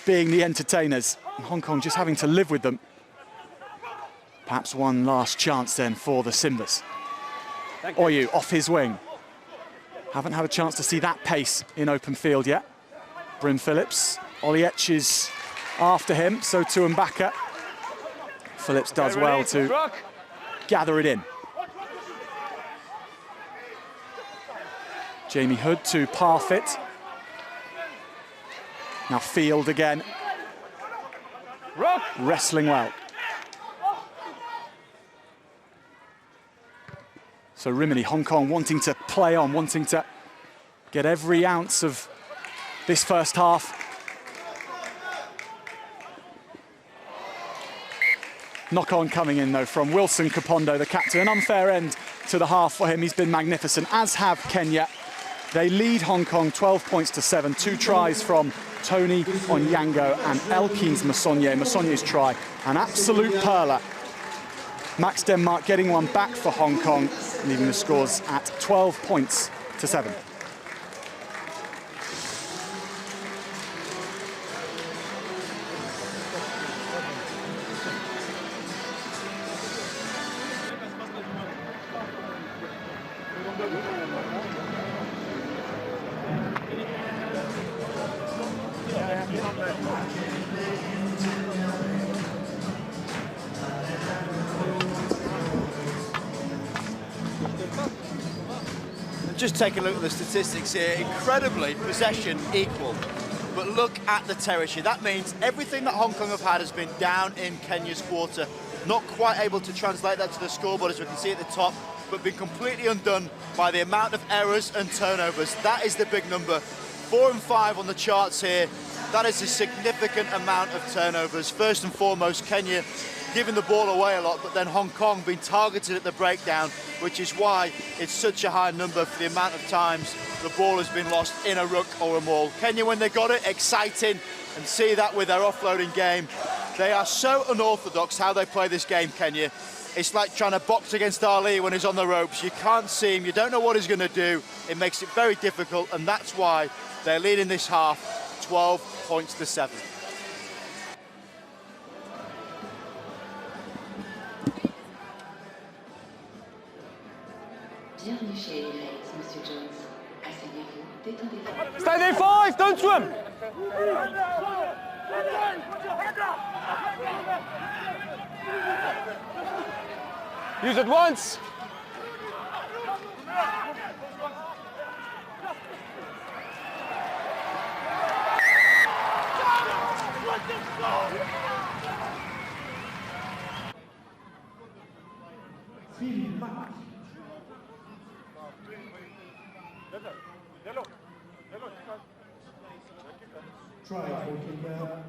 being the entertainers, and Hong Kong just having to live with them. Perhaps one last chance then for the Simbas. Oyu off his wing. Haven't had a chance to see that pace in open field yet. Bryn Phillips, Oliech is after him, so to Mbaka. Phillips does well to gather it in. Jamie Hood to Parfit. Now Field again. Wrestling well. So Rimini, Hong Kong wanting to play on, wanting to get every ounce of this first half. Knock on coming in though from Wilson Kapondo, the captain. An unfair end to the half for him. He's been magnificent, as have Kenya. They lead Hong Kong 12 points to 7. 2 tries from Tony Onyango and Elkins Masonye. Masonye's try, an absolute perler. Max Denmark getting one back for Hong Kong, leaving the scores at 12 points to 7. Just take a look at the statistics here. Incredibly, possession equal. But look at the territory. That means everything that Hong Kong have had has been down in Kenya's quarter. Not quite able to translate that to the scoreboard, as we can see at the top, but been completely undone by the amount of errors and turnovers. That is the big number. 4 and 5 on the charts here. That is a significant amount of turnovers. First and foremost, Kenya giving the ball away a lot, but then Hong Kong being targeted at the breakdown, which is why it's such a high number for the amount of times the ball has been lost in a ruck or a maul. Kenya, when they got it, exciting, and see that with their offloading game. They are so unorthodox how they play this game, Kenya. It's like trying to box against Ali when he's on the ropes. You can't see him, you don't know what he's going to do. It makes it very difficult, and that's why they're leading this half 12 points to 7. Stay there 5, don't swim. Use it once. Try for Kenya.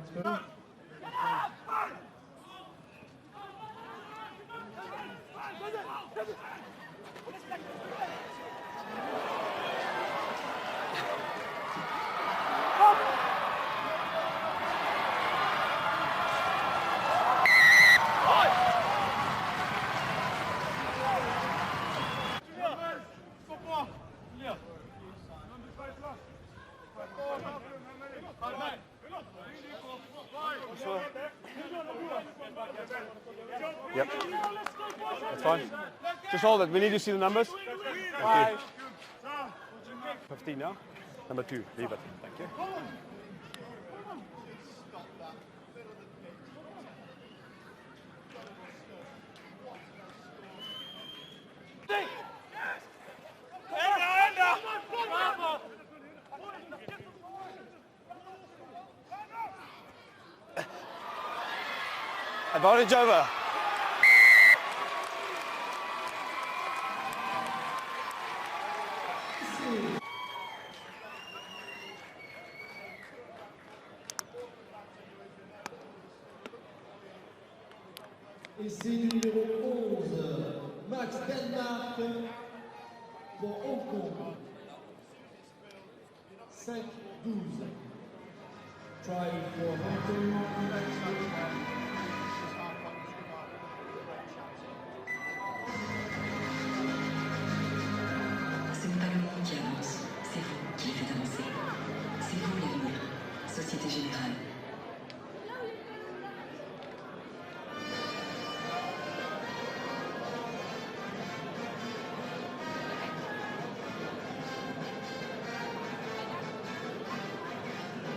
Yep. That's fine. Just hold it. We need to see the numbers. Thank you. 15 now. Number 2. Leave it. Thank you. Advantage over. Et c'est le numéro 11, Max Denmark pour Hong Kong. 5-12. Try for Hong Kong. Ce n'est pas le monde qui avance, c'est vous qui les faites avancer. C'est vous l'avenir, Société Générale.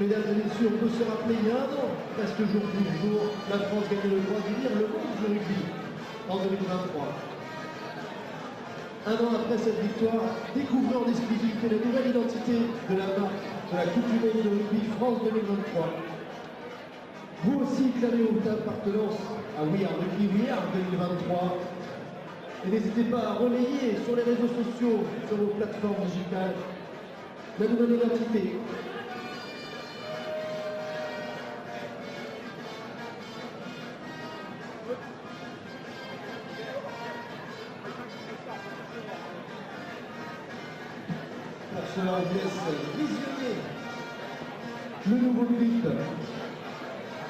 Mesdames et messieurs, on peut se rappeler il y a un an, presque jour pour jour, la France gagnait le droit d'unir le monde du rugby en 2023. Un an après cette victoire, découvrez en exclusivité la nouvelle identité de la marque de la Coupe du Monde de rugby France 2023. Vous aussi clamez votre appartenance à We Are Rugby, We Are 2023. Et n'hésitez pas à relayer sur les réseaux sociaux, sur vos plateformes digitales, la nouvelle identité. Pour cela, on vous laisse visionner le nouveau clip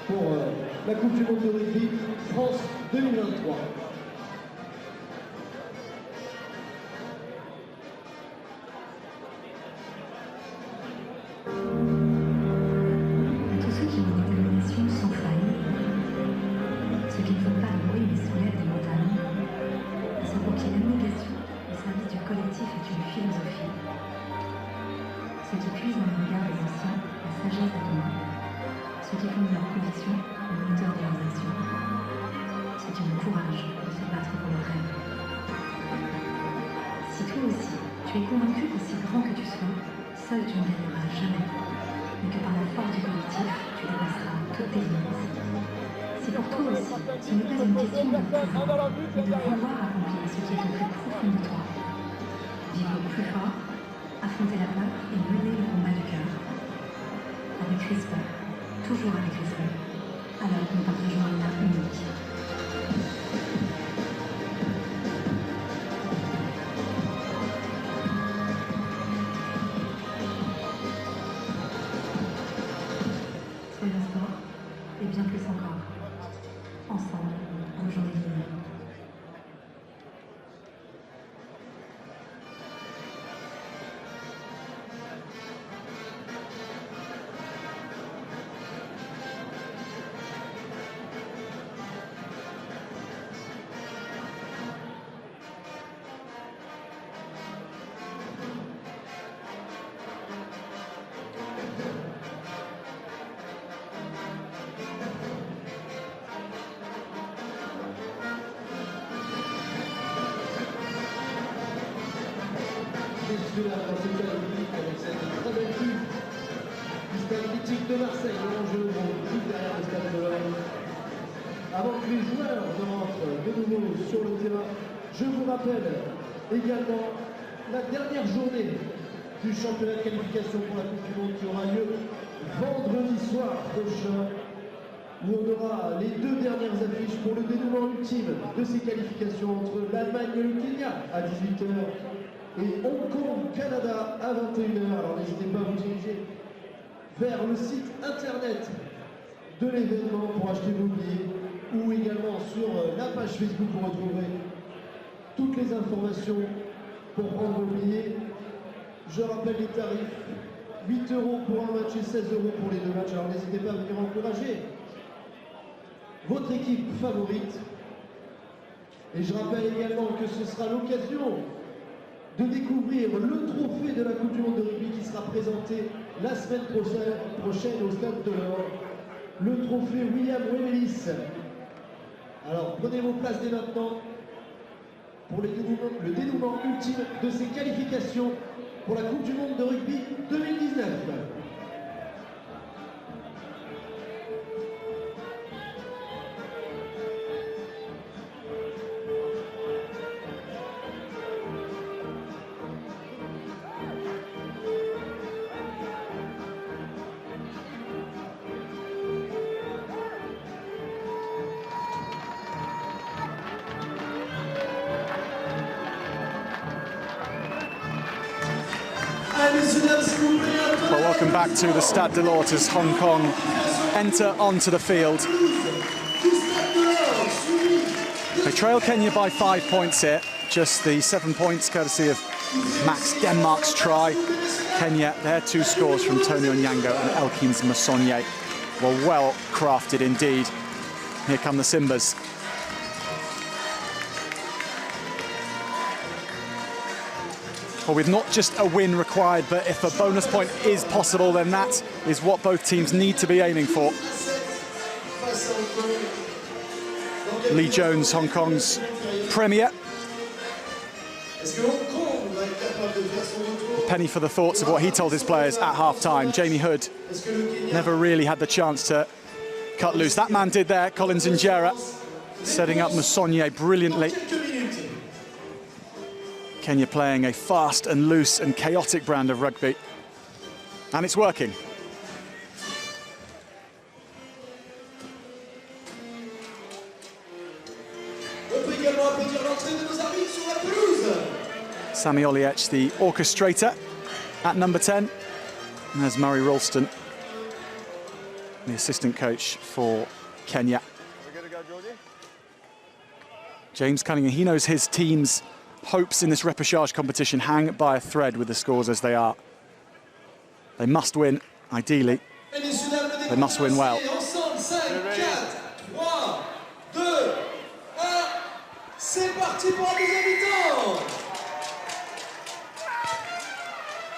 pour la Coupe du Monde de rugby France 2023. Tous ceux qui ont une détermination sans faille, ceux qui ne font pas le bruit mais soulèvent des montagnes, ceux pour qui l'abnégation au service du collectif est une philosophie, ceux qui puisent dans le regard des anciens la sagesse de demain, ceux qui font de leurs convictions le moteur de leurs actions, ceux qui ont le courage de se battre pour leurs rêves. Si toi aussi, tu es convaincu qu'aussi grand que tu sois, seul tu ne gagneras jamais, mais que par la force du collectif, tu dépasseras toutes tes limites. Si pour toi aussi, ce n'est pas une question de pouvoir, mais de pouvoir accomplir ce qui est au plus profond de toi. Vivre plus fort, affronter la peur et mener le combat du cœur. Avec respect, toujours avec respect, alors que nous partageons un lien unique. Soyez le sport, et bien plus encore. Ensemble, bougeons les lignes. bousculade dans cette qualifique avec cette très belle vue du stade mythique de Marseille, l'enjeu juste derrière le stade de l'Orient. Avant que les joueurs ne rentrent de nouveau sur le terrain, je vous rappelle également la dernière journée du championnat de qualification pour la Coupe du Monde qui aura lieu vendredi soir prochain, où on aura les deux dernières affiches pour le dénouement ultime de ces qualifications entre l'Allemagne et le Kenya à 18h et Hong Kong, Canada à 21h. Alors n'hésitez pas à vous diriger vers le site internet de l'événement pour acheter vos billets, ou également sur la page Facebook vous retrouverez toutes les informations pour prendre vos billets. Je rappelle les tarifs, 8 € pour un match et 16 € pour les deux matchs. Alors n'hésitez pas à venir encourager votre équipe favorite. Et je rappelle également que ce sera l'occasion de découvrir le trophée de la Coupe du Monde de rugby qui sera présenté la semaine prochaine au Stade de l'Or. Le trophée William Wemelis. Alors prenez vos places dès maintenant pour le dénouement ultime de ces qualifications pour la Coupe du Monde de rugby 2019. Well, welcome back to the Stade de l'Or as Hong Kong enter onto the field. They trail Kenya by 5 points here, just the 7 points courtesy of Max Denmark's try. Kenya, their two scores from Tony Onyango and Elkins Masonye were well crafted indeed. Here come the Simbas. Well, with not just a win required, but if a bonus point is possible, then that is what both teams need to be aiming for. Lee Jones, Hong Kong's premier. A penny for the thoughts of what he told his players at half-time. Jamie Hood never really had the chance to cut loose. That man did there, Collins Injera, setting up Masonye brilliantly. Kenya playing a fast and loose and chaotic brand of rugby, and it's working. Sami Oliech, the orchestrator, at number 10. And there's Murray Ralston, the assistant coach for Kenya. James Cunningham, he knows his team's hopes in this repechage competition hang by a thread with the scores as they are. They must win, ideally. They must win well.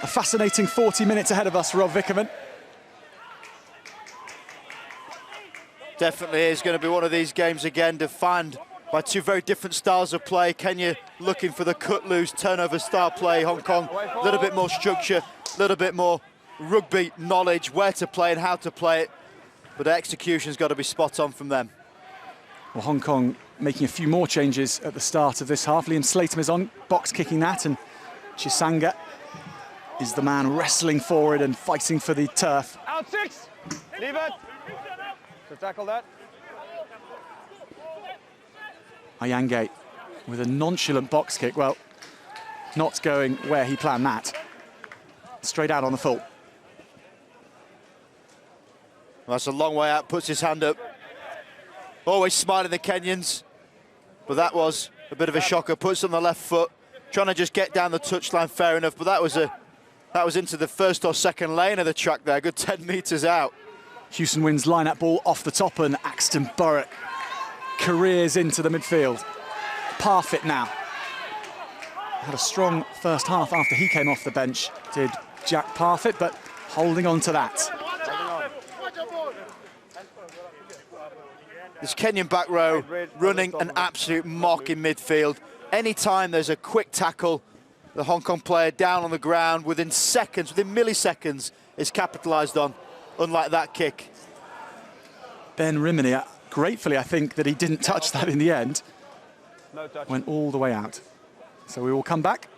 A fascinating 40 minutes ahead of us, Rob Vickerman. Definitely is going to be one of these games again, defined by two very different styles of play. Kenya looking for the cut-loose, turnover style play. Hong Kong, a little bit more structure, a little bit more rugby knowledge, where to play and how to play it. But the execution's got to be spot on from them. Well, Hong Kong making a few more changes at the start of this half. Liam Slater is on, box kicking that, and Chisanga is the man wrestling forward and fighting for the turf. Out 6, leave it. So tackle that. Ayange with a nonchalant box kick. Well, not going where he planned that. Straight out on the full. Well, that's a long way out, puts his hand up. Always smiling, the Kenyans. But that was a bit of a shocker. Puts on the left foot, trying to just get down the touchline, fair enough. But that was into the first or second lane of the track there, good 10 metres out. Houston wins line-out ball off the top, and Axton Burrock careers into the midfield. Parfitt now. Had a strong first half after he came off the bench, did Jack Parfitt, but holding on to that. This Kenyan back row running an absolute mock in midfield. Anytime there's a quick tackle, the Hong Kong player down on the ground within seconds, within milliseconds, is capitalised on, unlike that kick. Ben Rimini, gratefully, I think, that he didn't touch that in the end. No touch. Went all the way out. So we will come back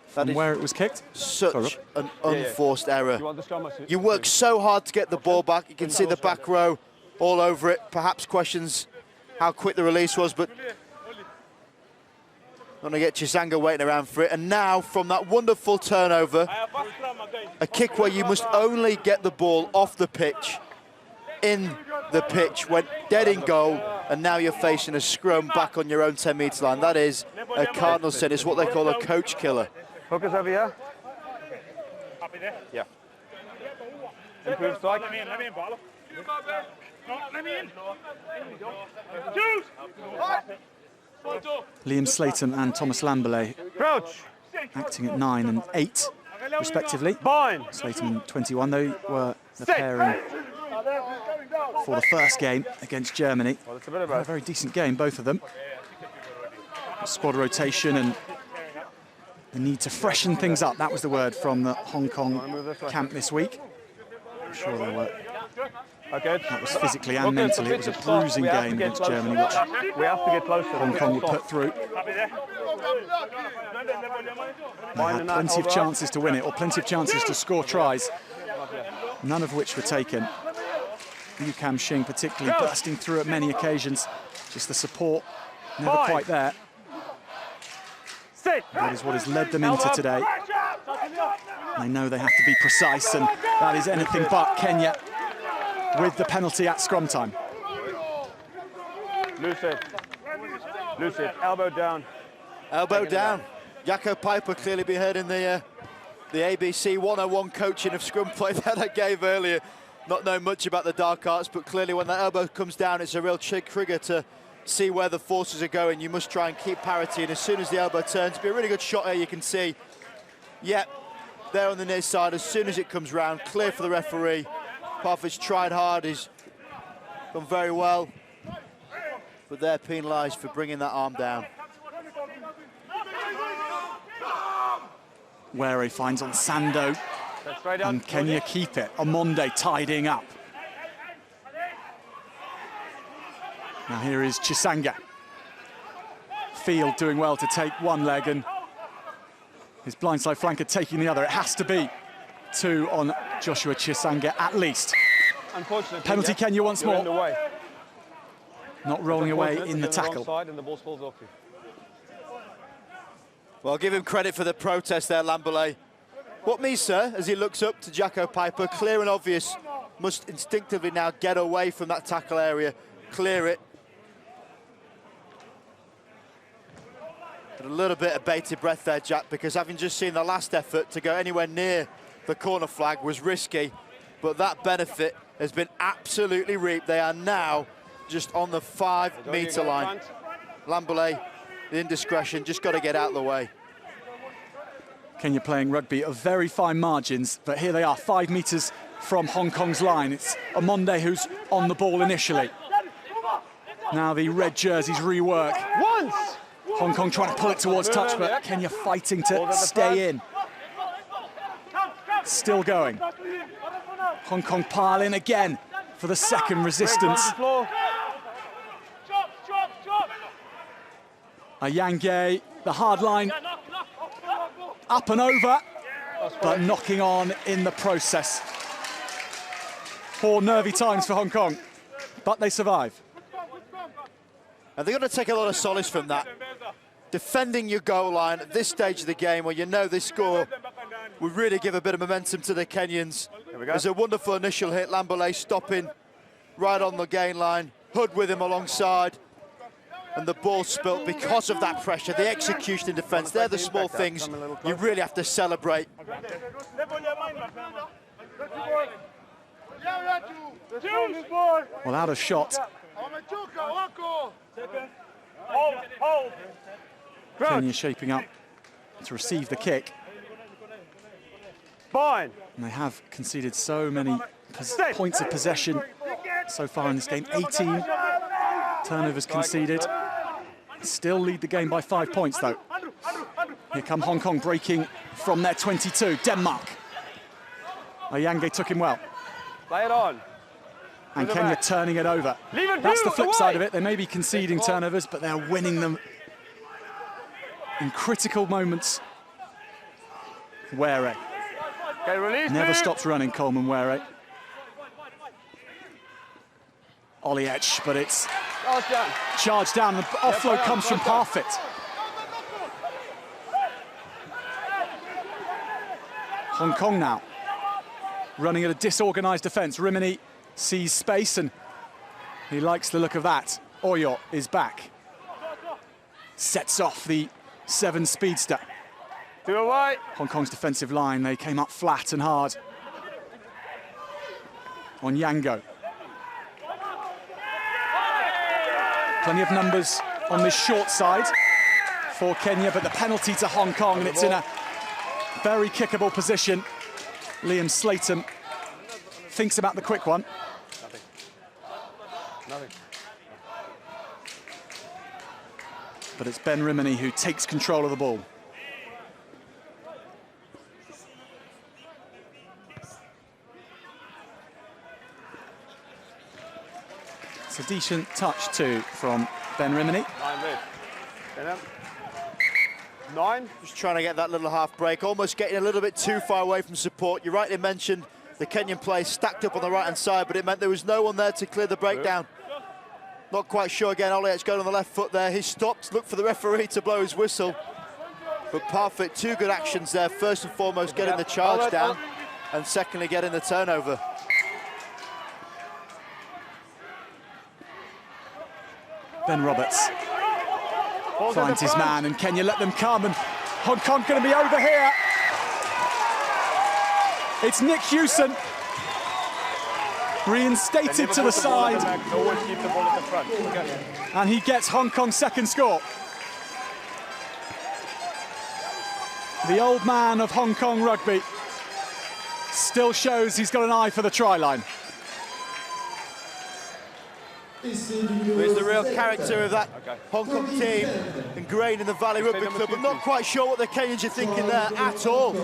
from where it was kicked. Such an unforced error. You want the scrum? You work so hard to get the ball back. You can see the back row all over it. Perhaps questions how quick the release was, but going to get Chisanga waiting around for it. And now, from that wonderful turnover, a kick where you must only get the ball off the pitch, in the pitch, went dead in goal, and now you're facing a scrum back on your own 10-metre line. That is a cardinal sin. It's what they call a coach killer. Focus over here. Yeah. Improve strike. Liam Slayton and Thomas Lamberley Crouch. acting at 9 and 8, respectively. Bind. Slayton 21, they were the pairing for the first game against Germany. Well, it's a bit of A very decent game, both of them. Squad rotation and the need to freshen things up. That was the word from the Hong Kong camp this week. I'm sure they were. Okay. That was physically and mentally. It was a bruising game against Germany, which we have to get closer. Hong Kong would put through. They had plenty of chances to win it, or plenty of chances to score tries, none of which were taken. Yu Kam Shing particularly bursting through at many occasions. Just the support never quite there. That is what has led them into today. They know they have to be precise, and that is anything but Kenya with the penalty at scrum time. Loose it. Loose it. Elbow down. Elbow down. Jacko Piper clearly be heard in the ABC 101 coaching of scrum play that I gave earlier. Not knowing much about the dark arts, but clearly when that elbow comes down, it's a real trigger to see where the forces are going. You must try and keep parity, and as soon as the elbow turns, be a really good shot here, you can see. Yep, there on the near side, as soon as it comes round, clear for the referee. Parfit's tried hard, he's done very well, but they're penalised for bringing that arm down. Where he finds on Sando, and Kenya keep it. Omonde tidying up. Now here is Chisanga. Field doing well to take one leg, and his blindside flanker taking the other. It has to be 2 on Joshua Chisanga at least. Unfortunately, Penalty Kenya once more. Not rolling away Unfortunately, in the you're on tackle. side and the ball falls off you. Well, give him credit for the protest there, Lamberley. What me, sir, as he looks up to Jacko Piper, clear and obvious, must instinctively now get away from that tackle area, clear it. But a little bit of bated breath there, Jack, because having just seen the last effort to go anywhere near the corner flag was risky, but that benefit has been absolutely reaped. They are now just on the 5-metre line. Lamberley, the indiscretion, just got to get out of the way. Kenya playing rugby of very fine margins, but here they are, 5 metres from Hong Kong's line. It's Omonde who's on the ball initially. Now the red jerseys rework. Once! Hong Kong trying to pull it towards touch, but Kenya fighting to stay in. Still going. Hong Kong pile in again for the second resistance. Ayange, the hard line, up and over, but knocking on in the process. 4 nervy times for Hong Kong, but they survive. And they're going to take a lot of solace from that. Defending your goal line at this stage of the game, where you know this score would really give a bit of momentum to the Kenyans. There's a wonderful initial hit, Lamberley stopping right on the gain line, Hood with him alongside, and the ball spilt because of that pressure. The execution in defence, they're the small things you really have to celebrate. Well, out of shot. Kenya shaping up to receive the kick. Fine. And they have conceded so many points of possession so far in this game. 18 turnovers conceded. Still lead the game by 5 points, though. Here come Hong Kong breaking from their 22. Denmark. Oyange took him well. Play it on. And Kenya turning it over. That's the flip side of it. They may be conceding turnovers, but they're winning them in critical moments. Were never stops running, Coleman Were. Oliech, but it's charged down. The offload comes from Parfit. Hong Kong now running at a disorganised defence. Rimini sees space and he likes the look of that. Oyo is back. Sets off the 7 speedster. Hong Kong's defensive line, they came up flat and hard on Yango. Plenty of numbers on this short side for Kenya, but the penalty to Hong Kong, and it's in a very kickable position. Liam Slayton thinks about the quick one. Nothing. But it's Ben Rimini who takes control of the ball. It's a decent touch too from Ben Rimini. 9. Just trying to get that little half break, almost getting a little bit too far away from support. You rightly mentioned the Kenyan play stacked up on the right-hand side, but it meant there was no one there to clear the breakdown. Not quite sure again, Oliech going on the left foot there. He stopped, looked for the referee to blow his whistle. But Parfit, 2 good actions there. First and foremost, getting the charge down, and secondly, getting the turnover. Ben Roberts finds his man, and Kenya let them come, and Hong Kong going to be over here. It's Nick Hewson, reinstated to the side, and he gets Hong Kong's second score. The old man of Hong Kong rugby still shows he's got an eye for the try line. He's the real character of that Hong Kong team, ingrained in the Valley Rugby Club. I'm not quite sure what the Kenyans are thinking there at all.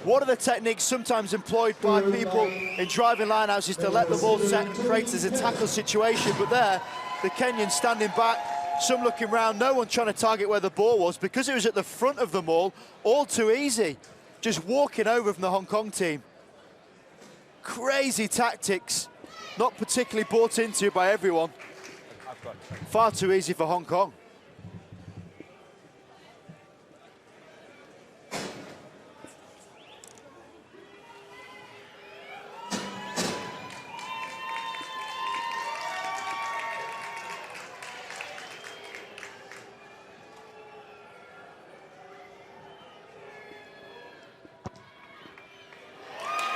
One of the techniques sometimes employed by people in driving lineouts is to let the ball set and create as a tackle situation, but there, the Kenyans standing back, some looking round, no one trying to target where the ball was, because it was at the front of them all too easy. Just walking over from the Hong Kong team. Crazy tactics. Not particularly bought into by everyone. Far too easy for Hong Kong.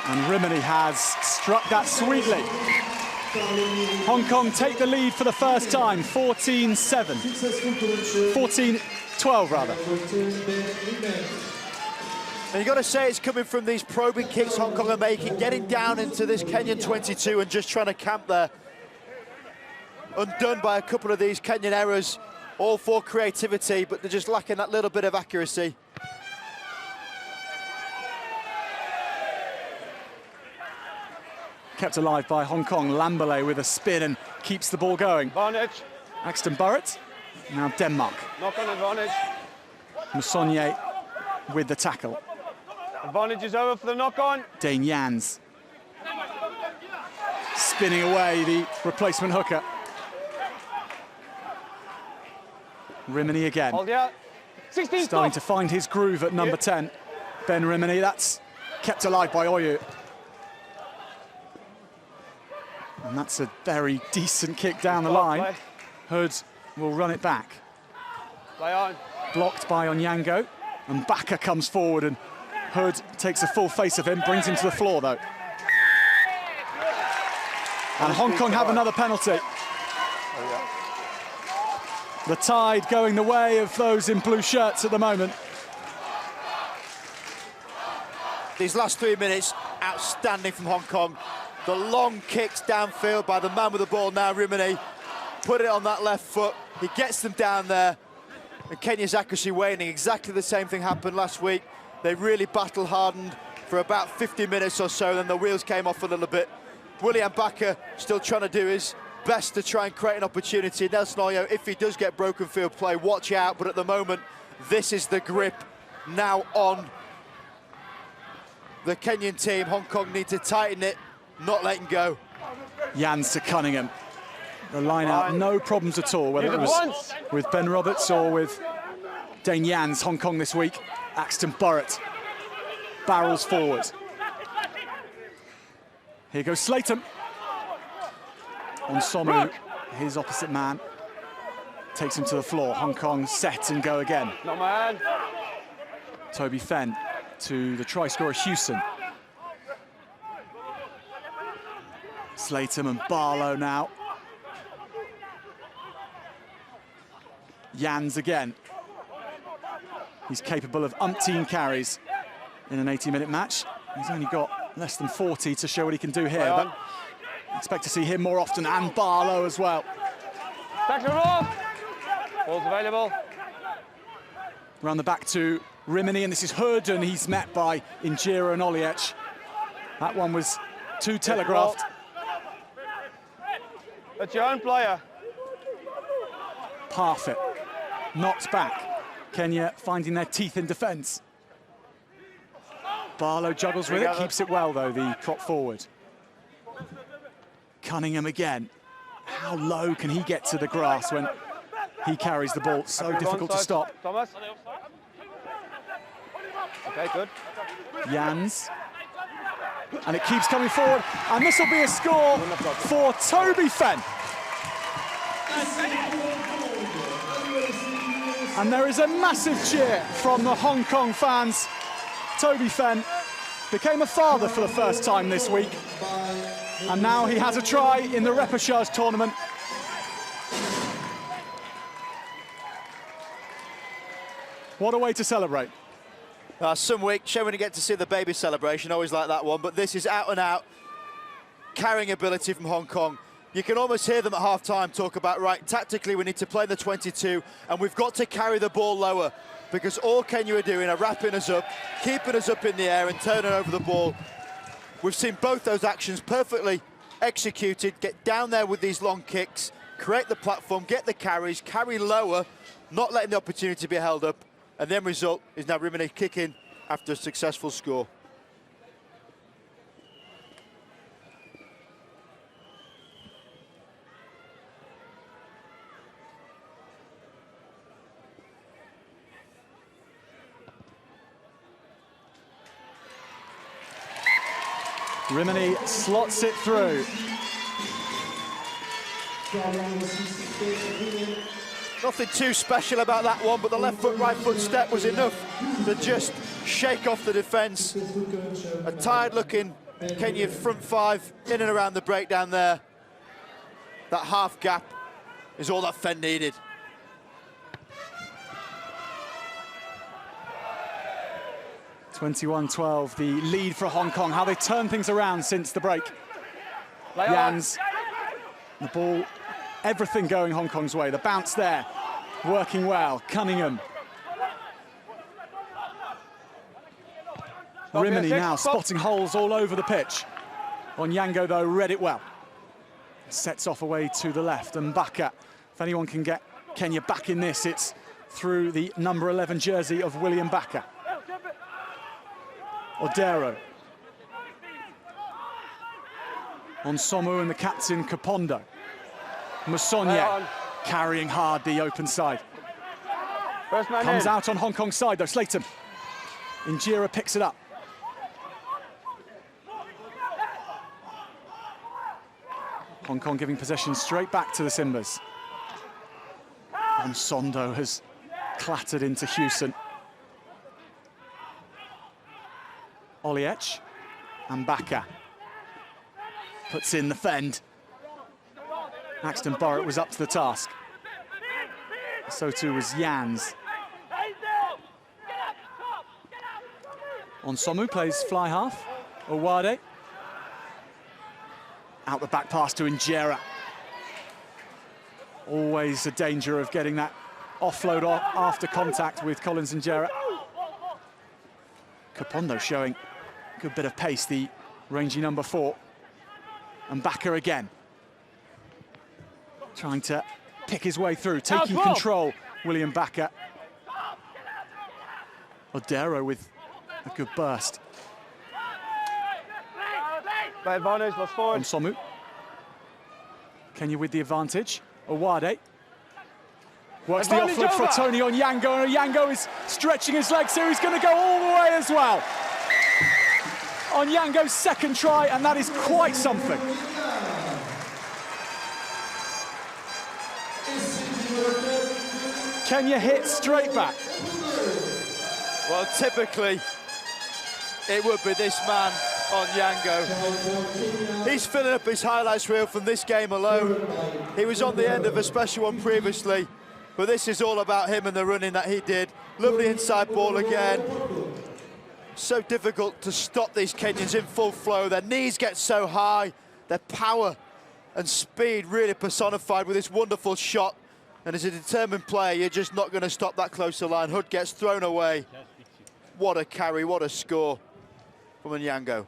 And Rimini has struck that sweetly. Hong Kong take the lead for the first time, 14-7. 14-12 rather. And you've got to say it's coming from these probing kicks Hong Kong are making, getting down into this Kenyan 22 and just trying to camp there. Undone by a couple of these Kenyan errors, all for creativity, but they're just lacking that little bit of accuracy. Kept alive by Hong Kong. Lamberley with a spin and keeps the ball going. Advantage. Axton Burrett. Now Denmark. Knock on advantage. Musonye with the tackle. Advantage is over for the knock on. Dane Jans spinning away the replacement hooker. Rimini again. Hold yeah. 16 starting stop. to find his groove at number 10. Ben Rimini, that's kept alive by Oyu. And that's a very decent kick down the line. Hood will run it back. Play on. Blocked by Onyango. And Baka comes forward and Hood takes a full face of him, brings him to the floor though. And Hong Kong have another penalty. The tide going the way of those in blue shirts at the moment. These last 3 minutes, outstanding from Hong Kong. The long kicks downfield by the man with the ball now, Rimini. Put it on that left foot. He gets them down there. and Kenya's accuracy waning. Exactly the same thing happened last week. They really battle-hardened for about 50 minutes or so, then the wheels came off a little bit. William Baka still trying to do his best to try and create an opportunity. Nelson Oyo, if he does get broken field play, watch out, but at the moment, this is the grip now on the Kenyan team. Hong Kong need to tighten it, not letting go. Jans to Cunningham. The line out, no problems at all, whether it was with Ben Roberts or with Dane Jans. Hong Kong this week. Axton Burrett barrels forward. Here goes Slatham. On Somu, his opposite man, takes him to the floor. Hong Kong set and go again. No man. Toby Fenn to the try scorer Hewson. Slatham and Barlow now. Jans again. He's capable of umpteen carries in an 80-minute match. He's only got less than 40 to show what he can do here, but expect to see him more often, and Barlow as well. Tackle off. Ball's available. Round the back to Rimini, and this is Hood, and he's met by Injera and Oliech. That one was too telegraphed. That's your own player. Parfit knocked back. Kenya finding their teeth in defence. Barlow juggles with it, keeps it well though, the prop forward. Cunningham again. How low can he get to the grass when he carries the ball? So difficult to stop. Thomas. Okay, good. Jans. And it keeps coming forward. And this will be a score for Toby Fenn. And there is a massive cheer from the Hong Kong fans. Toby Fenn became a father for the first time this week. And now he has a try in the repechage tournament. What a way to celebrate. Some week, shame when you get to see the baby celebration, always like that one, but this is out and out carrying ability from Hong Kong. You can almost hear them at half-time talk about, right, tactically we need to play the 22 and we've got to carry the ball lower, because all Kenya are doing are wrapping us up, keeping us up in the air and turning over the ball. We've seen both those actions perfectly executed, get down there with these long kicks, create the platform, get the carries, carry lower, not letting the opportunity be held up, and the end result is now Rimini kicking after a successful score. Rimini slots it through. Nothing too special about that one, but the left foot, right foot step was enough to just shake off the defence. A tired-looking Kenyan front five in and around the breakdown there. That half gap is all that Fenn needed. (21-12), the lead for Hong Kong. How they turn things around since the break. Jans, the ball, everything going Hong Kong's way. The bounce there, working well. Cunningham. Rimini now spotting holes all over the pitch. Onyango, though, read it well. Sets off away to the left, and Baka. If anyone can get Kenya back in this, it's through the number 11 jersey of William Baka. Odero. On Somu and the captain, Kapondo. Musonye carrying hard the open side. Comes out on Hong Kong's side, though. Slatham. Injera picks it up. Hong Kong giving possession straight back to the Simbas. And Sondo has clattered into Hewson. Oliech and Baka puts in the fend. Axton Burrett was up to the task. So too was Jans. Onsomu plays fly half. Owade. Out the back pass to Injera. Always a danger of getting that offload after contact with Collins and Jarrett. Kapondo showing a good bit of pace, the rangy number 4. And Bakker again. Trying to pick his way through, taking control, William Bakker. Odero with a good burst. By advantage, lost forward. Onsomu. Kenya with the advantage. Owade. Works the offload for Tony Onyango, and Onyango is stretching his legs here. He's going to go all the way as well. Onyango's second try, and that is quite something. Kenya hit straight back. Well, typically, it would be this man, Onyango. He's filling up his highlights reel from this game alone. He was on the end of a special one previously, but this is all about him and the running that he did. Lovely inside ball again. So difficult to stop these Kenyans in full flow. Their knees get so high, their power and speed really personified with this wonderful shot. And as a determined player, you're just not going to stop that closer line. Hood gets thrown away. What a carry, what a score from Onyango.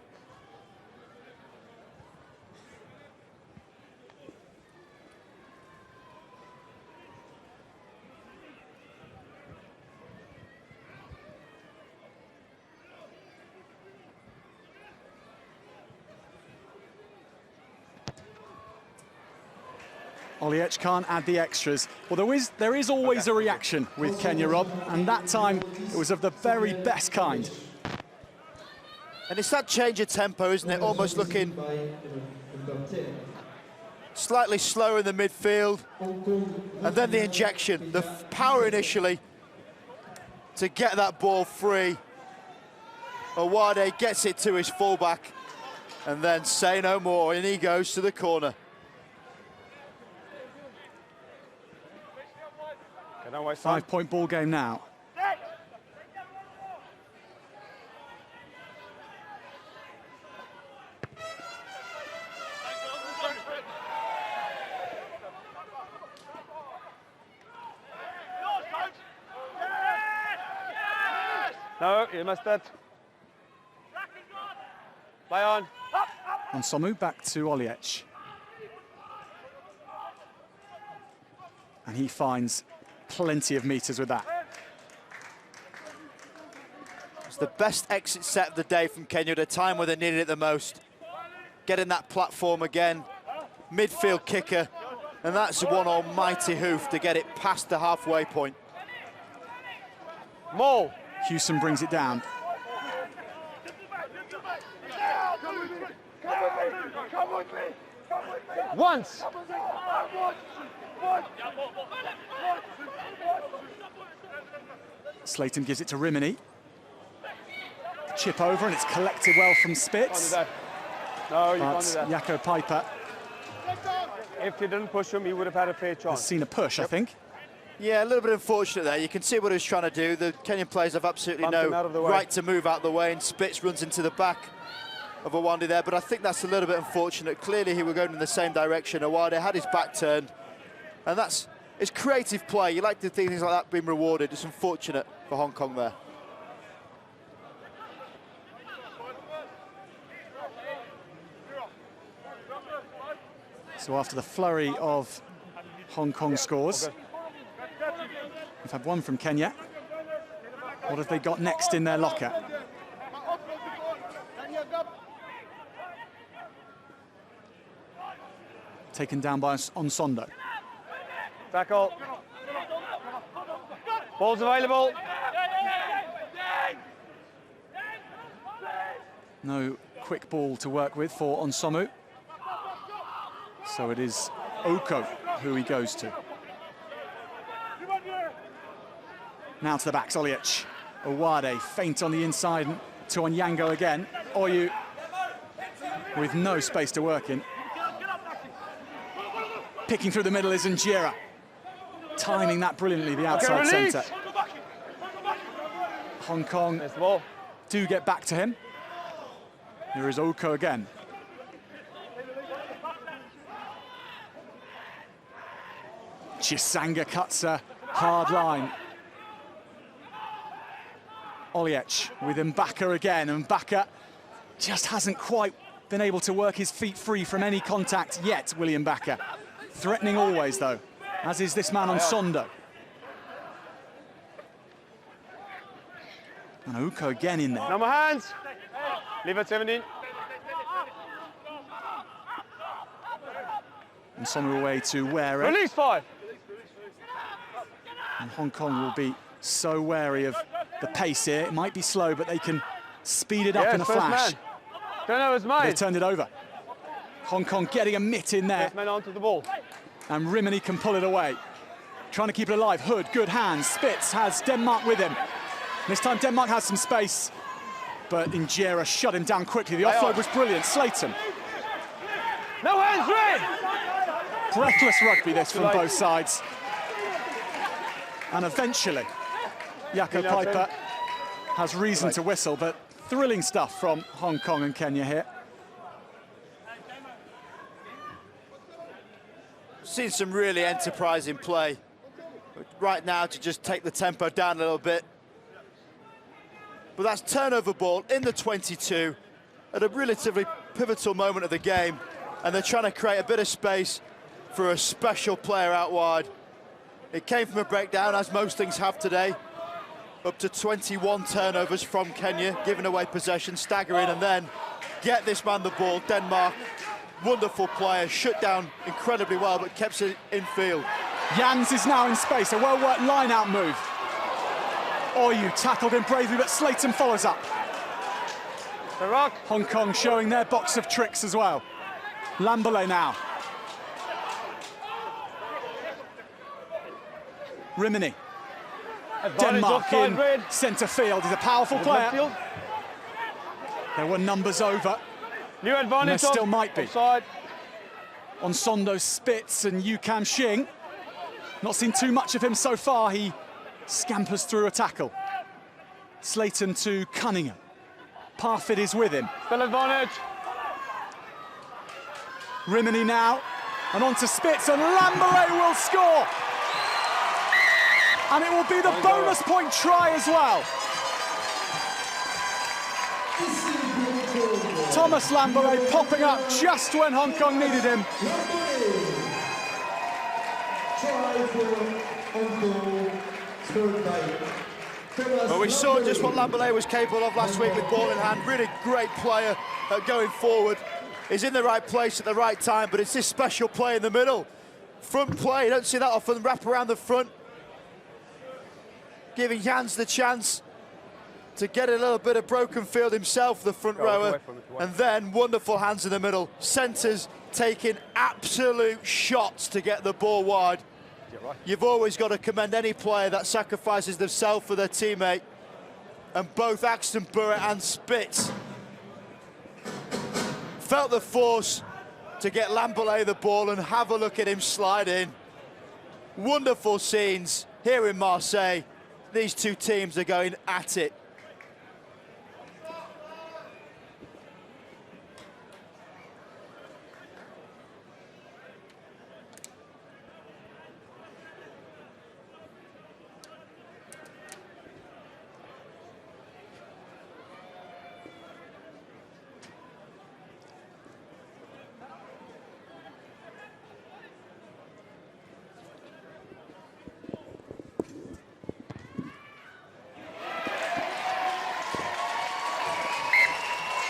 Oliech can't add the extras. Well, there is always a reaction with Kenya, Rob, and that time it was of the very best kind. And it's that change of tempo, isn't it? Almost looking slightly slower in the midfield. And then the injection, the power initially to get that ball free. Owade gets it to his fullback, and then say no more, and he goes to the corner. 5-point ball game now. No, you missed it. Play on. Onsomu back to Oliech. And he finds plenty of meters with that. It's the best exit set of the day from Kenya at a time where they needed it the most. Getting that platform again, midfield kicker, and that's one almighty hoof to get it past the halfway point. Mo. Hewson brings it down. Once. Slayton gives it to Rimini. Chip over, and it's collected well from Spitz. No, you can't do that. Jaco Piper If he didn't push him, he would have had a fair has chance. seen a push, I think. Yeah, a little bit unfortunate there. You can see what he was trying to do. The Kenyan players have absolutely Bumped him out of the no way. right to move out of the way, and Spitz runs into the back of Owade there, but I think that's a little bit unfortunate. Clearly he was going in the same direction. Owade had his back turned, and it's creative play. You like to think things like that being rewarded. It's unfortunate for Hong Kong there. So after the flurry of Hong Kong scores, we've had one from Kenya. What have they got next in their locker? Taken down by Onsondo. Tackle. Ball's available. No quick ball to work with for Onsomu. So it is Oko who he goes to. Now to the backs, Oliech. Owade feint on the inside to Onyango again. Oyu with no space to work in. Picking through the middle is Njira. Timing that brilliantly, the outside centre. Hong Kong do get back to him. Here is Oko again. Chisanga cuts a hard line. Oliech with Mbaka again, and Mbaka just hasn't quite been able to work his feet free from any contact yet, William Mbaka. Threatening always, though, as is this man on Sondo. And Uko again in there. Number hands. Leave at 17. And Sondo away to Were. Release 5. And Hong Kong will be so wary of the pace here. It might be slow, but they can speed it up in a flash. Turnover's mine. They've turned it over. Hong Kong getting a mitt in there. First man onto the ball. And Rimini can pull it away. Trying to keep it alive. Hood, good hands. Spitz has Denmark with him. This time Denmark has some space, but Injera shut him down quickly. The offload was brilliant. Slayton. No hands, red! Breathless rugby this from both sides. And eventually, Jaco Piper has reason to whistle, but thrilling stuff from Hong Kong and Kenya here. Seen some really enterprising play. Right now to just take the tempo down a little bit. But that's turnover ball in the 22 at a relatively pivotal moment of the game. And they're trying to create a bit of space for a special player out wide. It came from a breakdown, as most things have today. Up to 21 turnovers from Kenya, giving away possession, staggering, and then get this man the ball. Denmark, wonderful player, shut down incredibly well, but kept it in field. Jans is now in space, a well-worked line-out move. Oyu tackled him bravely, but Slayton follows up. The rock. Hong Kong showing their box of tricks as well. Lambole now. Rimini. Denmark in centre field. He's a powerful player. There were numbers over. New advantage. There still might be. Offside. On Sondo, Spitz and Yu Kam Shing. Not seen too much of him so far. He scampers through a tackle. Slayton to Cunningham. Parfit is with him. Still advantage. Rimini now, and on to Spitz, and Lambole will score! And it will be the bonus point try as well. Thomas Lambole popping up just when Hong Kong needed him. Well, we saw just what Lambole was capable of last week with ball in hand. Really great player going forward. He's in the right place at the right time, but it's this special play in the middle. Front play, you don't see that often, wrap around the front. Giving Jans the chance to get a little bit of broken field himself, the front rower. And then wonderful hands in the middle. Centres taking absolute shots to get the ball wide. You've always got to commend any player that sacrifices themselves for their teammate. And both Axton Burrett and Spitz felt the force to get Lambole the ball and have a look at him slide in. Wonderful scenes here in Marseille. These two teams are going at it.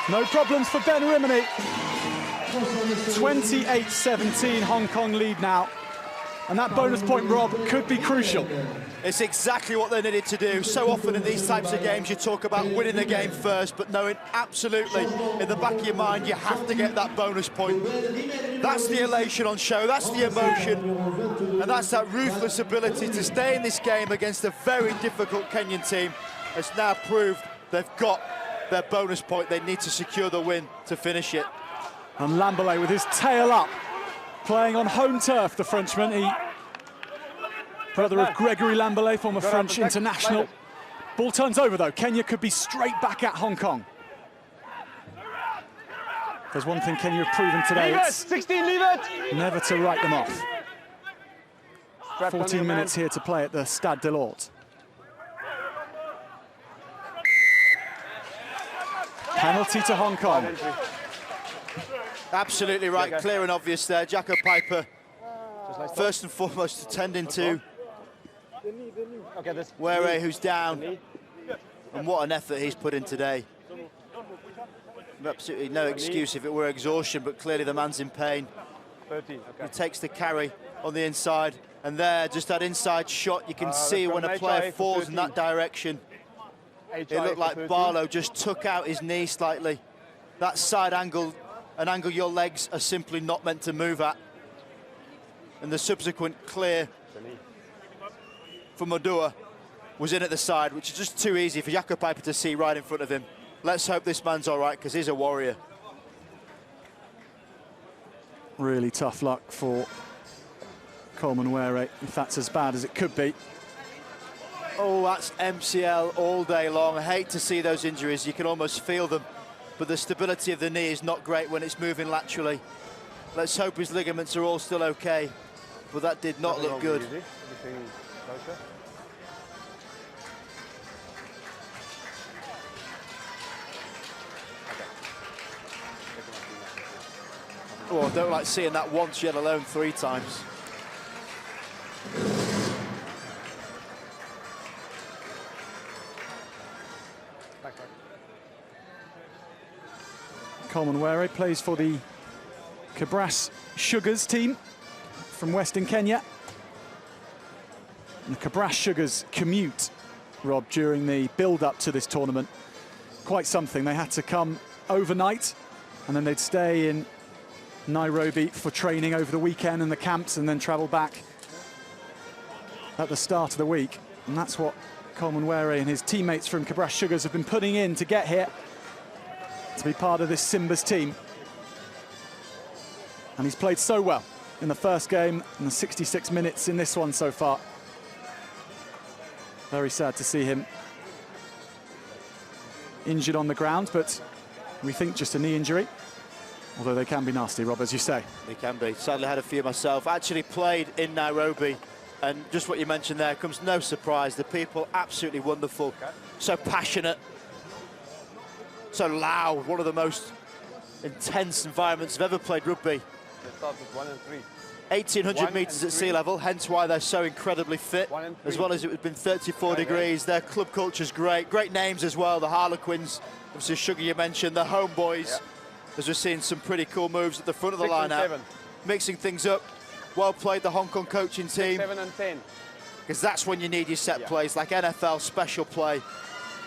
No problems for Ben Rimini. 28-17, Hong Kong lead now. And that bonus point, Rob, could be crucial. It's exactly what they needed to do. So often in these types of games, you talk about winning the game first, but knowing absolutely in the back of your mind, you have to get that bonus point. That's the elation on show, that's the emotion, and that's that ruthless ability to stay in this game against a very difficult Kenyan team. It's now proved they've got their bonus point. They need to secure the win to finish it. And Lambole with his tail up, playing on home turf, the Frenchman. He, brother of Gregory Lambole, former French international. Ball turns over though. Kenya could be straight back at Hong Kong. There's one thing Kenya have proven today. Leave it, 16, leave it! Never to write them off. Prep, 14 minutes here to play at the Stade de l'Ort. Penalty to Hong Kong. Absolutely right, clear and obvious there. Jacko Piper, first and foremost, attending to Were, who's down. And what an effort he's put in today. Absolutely no excuse if it were exhaustion, but clearly the man's in pain. 13, He takes the carry on the inside, and there, just that inside shot, you can see when a player falls in that direction. It looked like Barlow just took out his knee slightly. That side angle, an angle your legs are simply not meant to move at. And the subsequent clear for Modua was in at the side, which is just too easy for Jacko Piper to see right in front of him. Let's hope this man's all right, because he's a warrior. Really tough luck for Coleman Were, if that's as bad as it could be. Oh, that's MCL all day long. I hate to see those injuries. You can almost feel them. But the stability of the knee is not great when it's moving laterally. Let's hope his ligaments are all still okay. But that did not look good. Oh, I don't like seeing that once, yet alone 3 times. Coleman Were plays for the Kabras Sugars team from Western Kenya. And the Kabras Sugars commute, Rob, during the build-up to this tournament. Quite something. They had to come overnight, and then they'd stay in Nairobi for training over the weekend and the camps, and then travel back at the start of the week. And that's what Coleman Were and his teammates from Kabras Sugars have been putting in to get here, to be part of this Simbas team. And he's played so well in the first game and the 66 minutes in this one so far. Very sad to see him injured on the ground, but we think just a knee injury. Although they can be nasty, Rob, as you say. They can be. Sadly, I had a few myself. Actually played in Nairobi, and just what you mentioned there comes no surprise. The people, absolutely wonderful. So passionate, so loud. One of the most intense environments I've ever played rugby. They start with 1 and 3. 1,800 metres at sea level, hence why they're so incredibly fit, as well as it would have been 34 degrees. Their club culture's great. Great names as well, the Harlequins, obviously Sugar you mentioned, the Homeboys, as we're seeing some pretty cool moves at the front of the line-out. Mixing things up. Well played, the Hong Kong coaching team. 7 and 10. Because that's when you need your set plays, like NFL special play.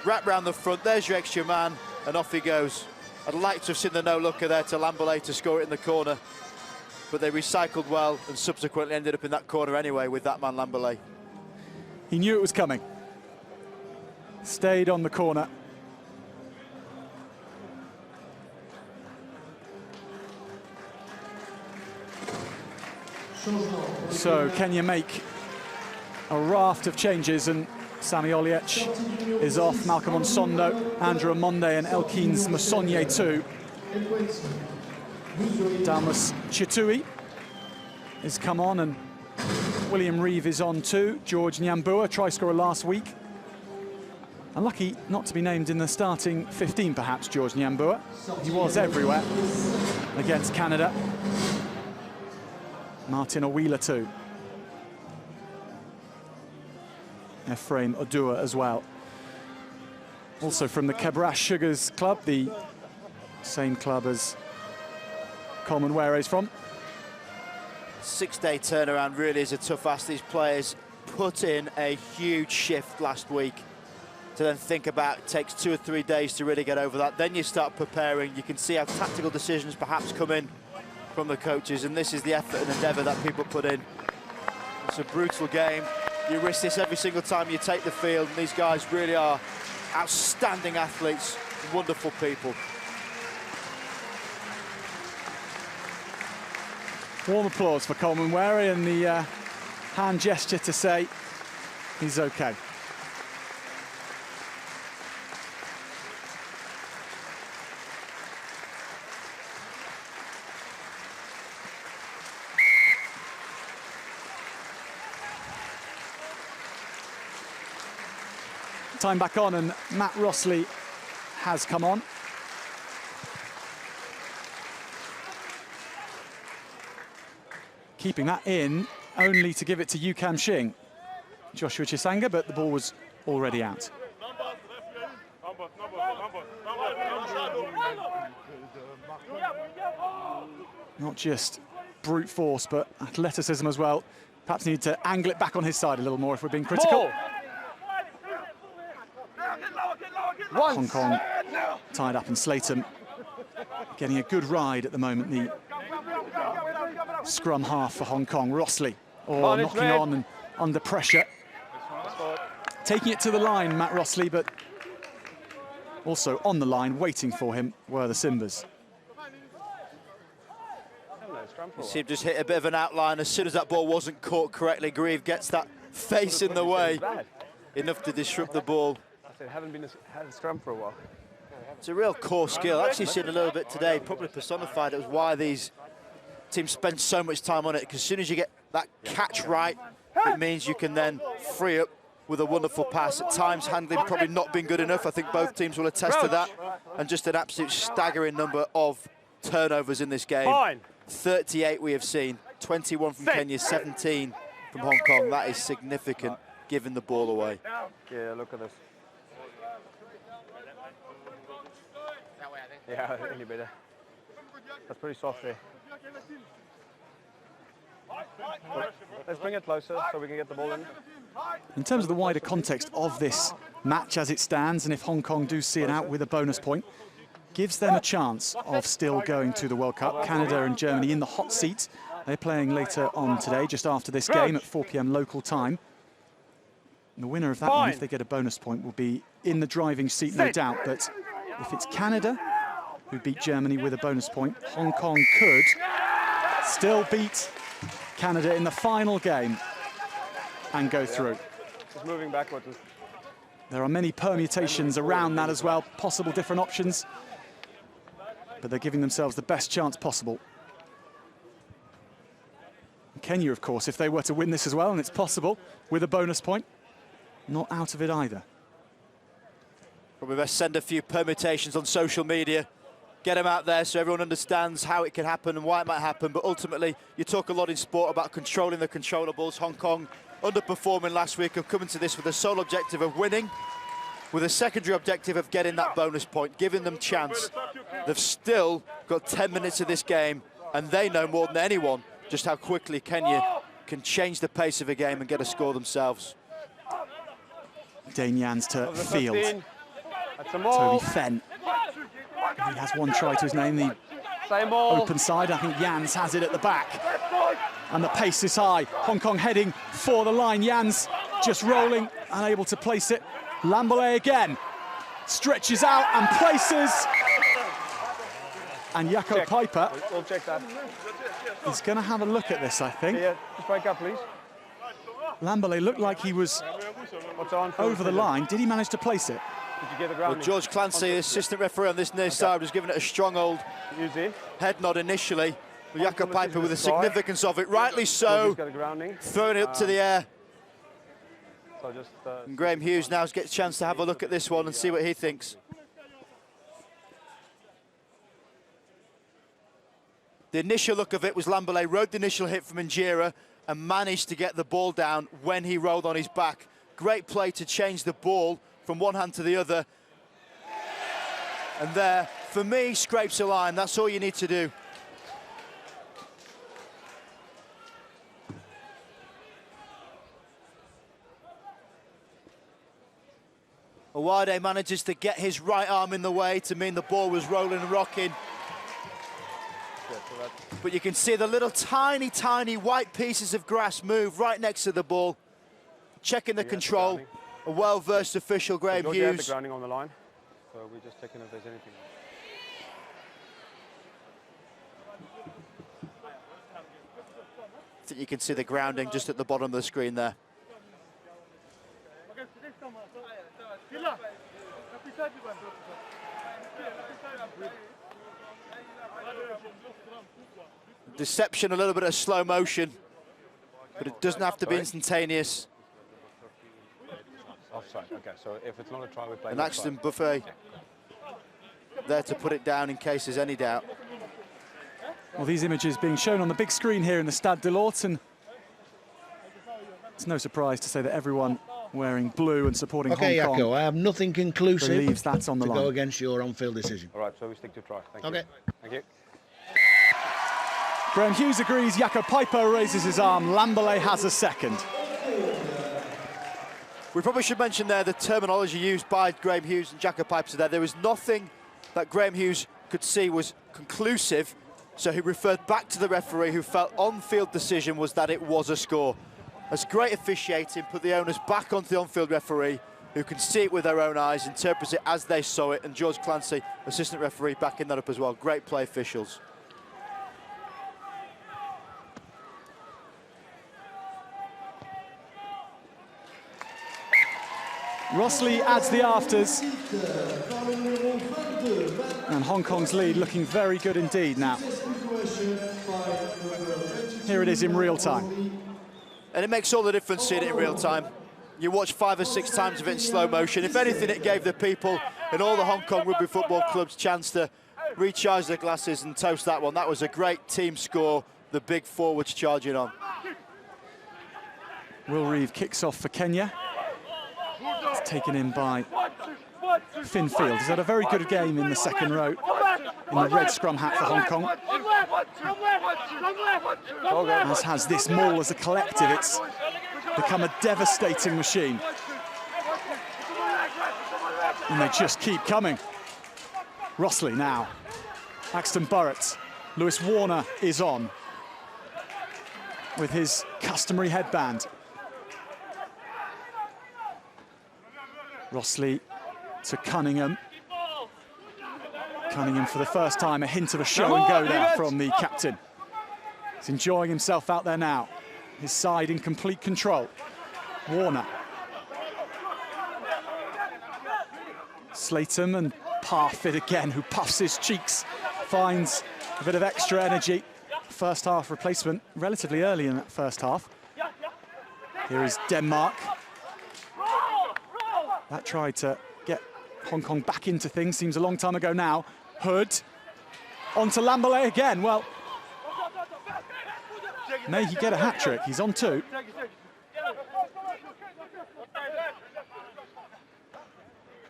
Wrap round the front, there's your extra man, and off he goes. I'd like to have seen the no-looker there to Lambolet to score it in the corner, but they recycled well and subsequently ended up in that corner anyway with that man Lambolet. He knew it was coming. Stayed on the corner. So Kenya make a raft of changes, and Sami Oliech is off, Malcolm Onsondo, Andrew Amonde and Elkins Musonye too. Dalmas Chitui has come on, and William Reeve is on too. George Nyambua, try scorer last week. Unlucky not to be named in the starting 15 perhaps, George Nyambua. He was everywhere against Canada. Martin Owila too. Ephraim Odua as well. Also from the Kabras Sugars club, the same club as Coleman Were is from. 6-day turnaround really is a tough ask. These players put in a huge shift last week to then think about. It takes 2 or 3 days to really get over that. Then you start preparing. You can see how tactical decisions perhaps come in from the coaches, and this is the effort and endeavour that people put in. It's a brutal game. You risk this every single time you take the field, and these guys really are outstanding athletes, wonderful people. Warm applause for Coleman Were, and the hand gesture to say he's okay. half-time back on, and Matt Rossley has come on. Keeping that in, only to give it to Yukam Shing. Joshua Chisanga, but the ball was already out. Not just brute force, but athleticism as well. Perhaps need to angle it back on his side a little more if we're being critical. Hong Kong tied up, and Slatham getting a good ride at the moment. The scrum half for Hong Kong. Rossley, knocking on and under pressure. Taking it to the line, Matt Rossley, but also on the line, waiting for him, were the Simbas. You see him just hit a bit of an outline. As soon as that ball wasn't caught correctly, Grieve gets that face in the way, enough to disrupt the ball. I said, haven't had a scrum for a while. It's a real core skill. I've actually seen a little bit today, probably personified. It was why these teams spend so much time on it, because as soon as you get that catch right, it means you can then free up with a wonderful pass. At times, handling probably not been good enough. I think both teams will attest to that. And just an absolute staggering number of turnovers in this game. 38 we have seen, 21 from Kenya, 17 from Hong Kong. That is significant, giving the ball away. Yeah, look at this. Yeah, any better. That's pretty soft there. Let's bring it closer so we can get the ball in. In terms of the wider context of this match as it stands, and if Hong Kong do see it out with a bonus point, gives them a chance of still going to the World Cup. Canada and Germany in the hot seat. They're playing later on today, just after this game at 4 p.m. local time. And the winner of that one, if they get a bonus point, will be in the driving seat, no doubt. But if it's Canada who beat Germany with a bonus point, Hong Kong could still beat Canada in the final game and go through. Just moving backwards. There are many permutations around that as well, possible different options, but they're giving themselves the best chance possible. Kenya, of course, if they were to win this as well, and it's possible, with a bonus point, not out of it either. Probably best send a few permutations on social media, get them out there so everyone understands how it can happen and why it might happen. But ultimately, you talk a lot in sport about controlling the controllables. Hong Kong underperforming last week, have come into this with the sole objective of winning, with a secondary objective of getting that bonus point, giving them chance. They've still got 10 minutes of this game, and they know more than anyone just how quickly Kenya can change the pace of a game and get a score themselves. Dane Yans to field. Toby Fenn. He has one try to his name, the open side. I think Yans has it at the back. And the pace is high. Hong Kong heading for the line. Yans just rolling, unable to place it. Lambolet again. Stretches out and places. And Jaco Piper We'll check that. is going to have a look at this, I think. Yeah, just break up, please. Lambolet looked like he was over the line. Did he manage to place it? Did you get the ground? Well, George Clancy, the assistant referee on this near side, was giving it a strong old head nod initially. Jaco Piper with the significance of it, rightly so, throwing it up to the air. So just, and Graham Hughes now gets a chance to have a look at this one and see what he thinks. The initial look of it was Lambolet rode the initial hit from Injera and managed to get the ball down when he rolled on his back. Great play to change the ball from one hand to the other. And there, for me, scrapes a line. That's all you need to do. Awade manages to get his right arm in the way to mean the ball was rolling and rocking. But you can see the little tiny, tiny white pieces of grass move right next to the ball. Checking the control. A well-versed official, Graham Hughes. The grounding on the line, so we're just checking if there's anything. I think you can see the grounding just at the bottom of the screen there. Deception, a little bit of slow motion, but it doesn't have to be instantaneous. offside. Okay, so if it's not a try, we play An accident buffet there to put it down in case there's any doubt. Well, these images being shown on the big screen here in the Stade de l'Ort, and it's no surprise to say that everyone wearing blue and supporting Okay, Hong Kong Jaco, I have nothing conclusive believes that's on the to line. go against your on-field decision. All right, so we stick to try. Thank you. Okay. Thank you. Graham Hughes agrees. Jaco Piper raises his arm. Lamberley has a second. We probably should mention there the terminology used by Graham Hughes and Jaco Piper there. There was nothing that Graham Hughes could see was conclusive, so he referred back to the referee, who felt on-field decision was that it was a score. That's great officiating, put the onus back onto the on-field referee, who can see it with their own eyes, interpret it as they saw it, and George Clancy, assistant referee, backing that up as well. Great play, officials. Rossley adds the afters. And Hong Kong's lead looking very good indeed now. Here it is in real time. And it makes all the difference seeing it in real time. You watch 5 or 6 times of it in slow motion. If anything, it gave the people in all the Hong Kong rugby football clubs chance to recharge their glasses and toast that one. That was a great team score, the big forwards charging on. Will Reeve kicks off for Kenya. It's taken in by Finn Field. He's had a very good game in the second row in the red scrum hat for Hong Kong. As has this maul as a collective. It's become a devastating machine. And they just keep coming. Rossley now. Axton Burrett. Lewis Warner is on with his customary headband. Rossley to Cunningham. Cunningham for the first time, a hint of a show and go there from the captain. He's enjoying himself out there now. His side in complete control. Warner. Slatham and Parfit again, who puffs his cheeks, finds a bit of extra energy. First half replacement relatively early in that first half. Here is Denmark. That tried to get Hong Kong back into things, seems a long time ago now. Hood, onto Lamberley again. Well, may he get a hat-trick, he's on 2.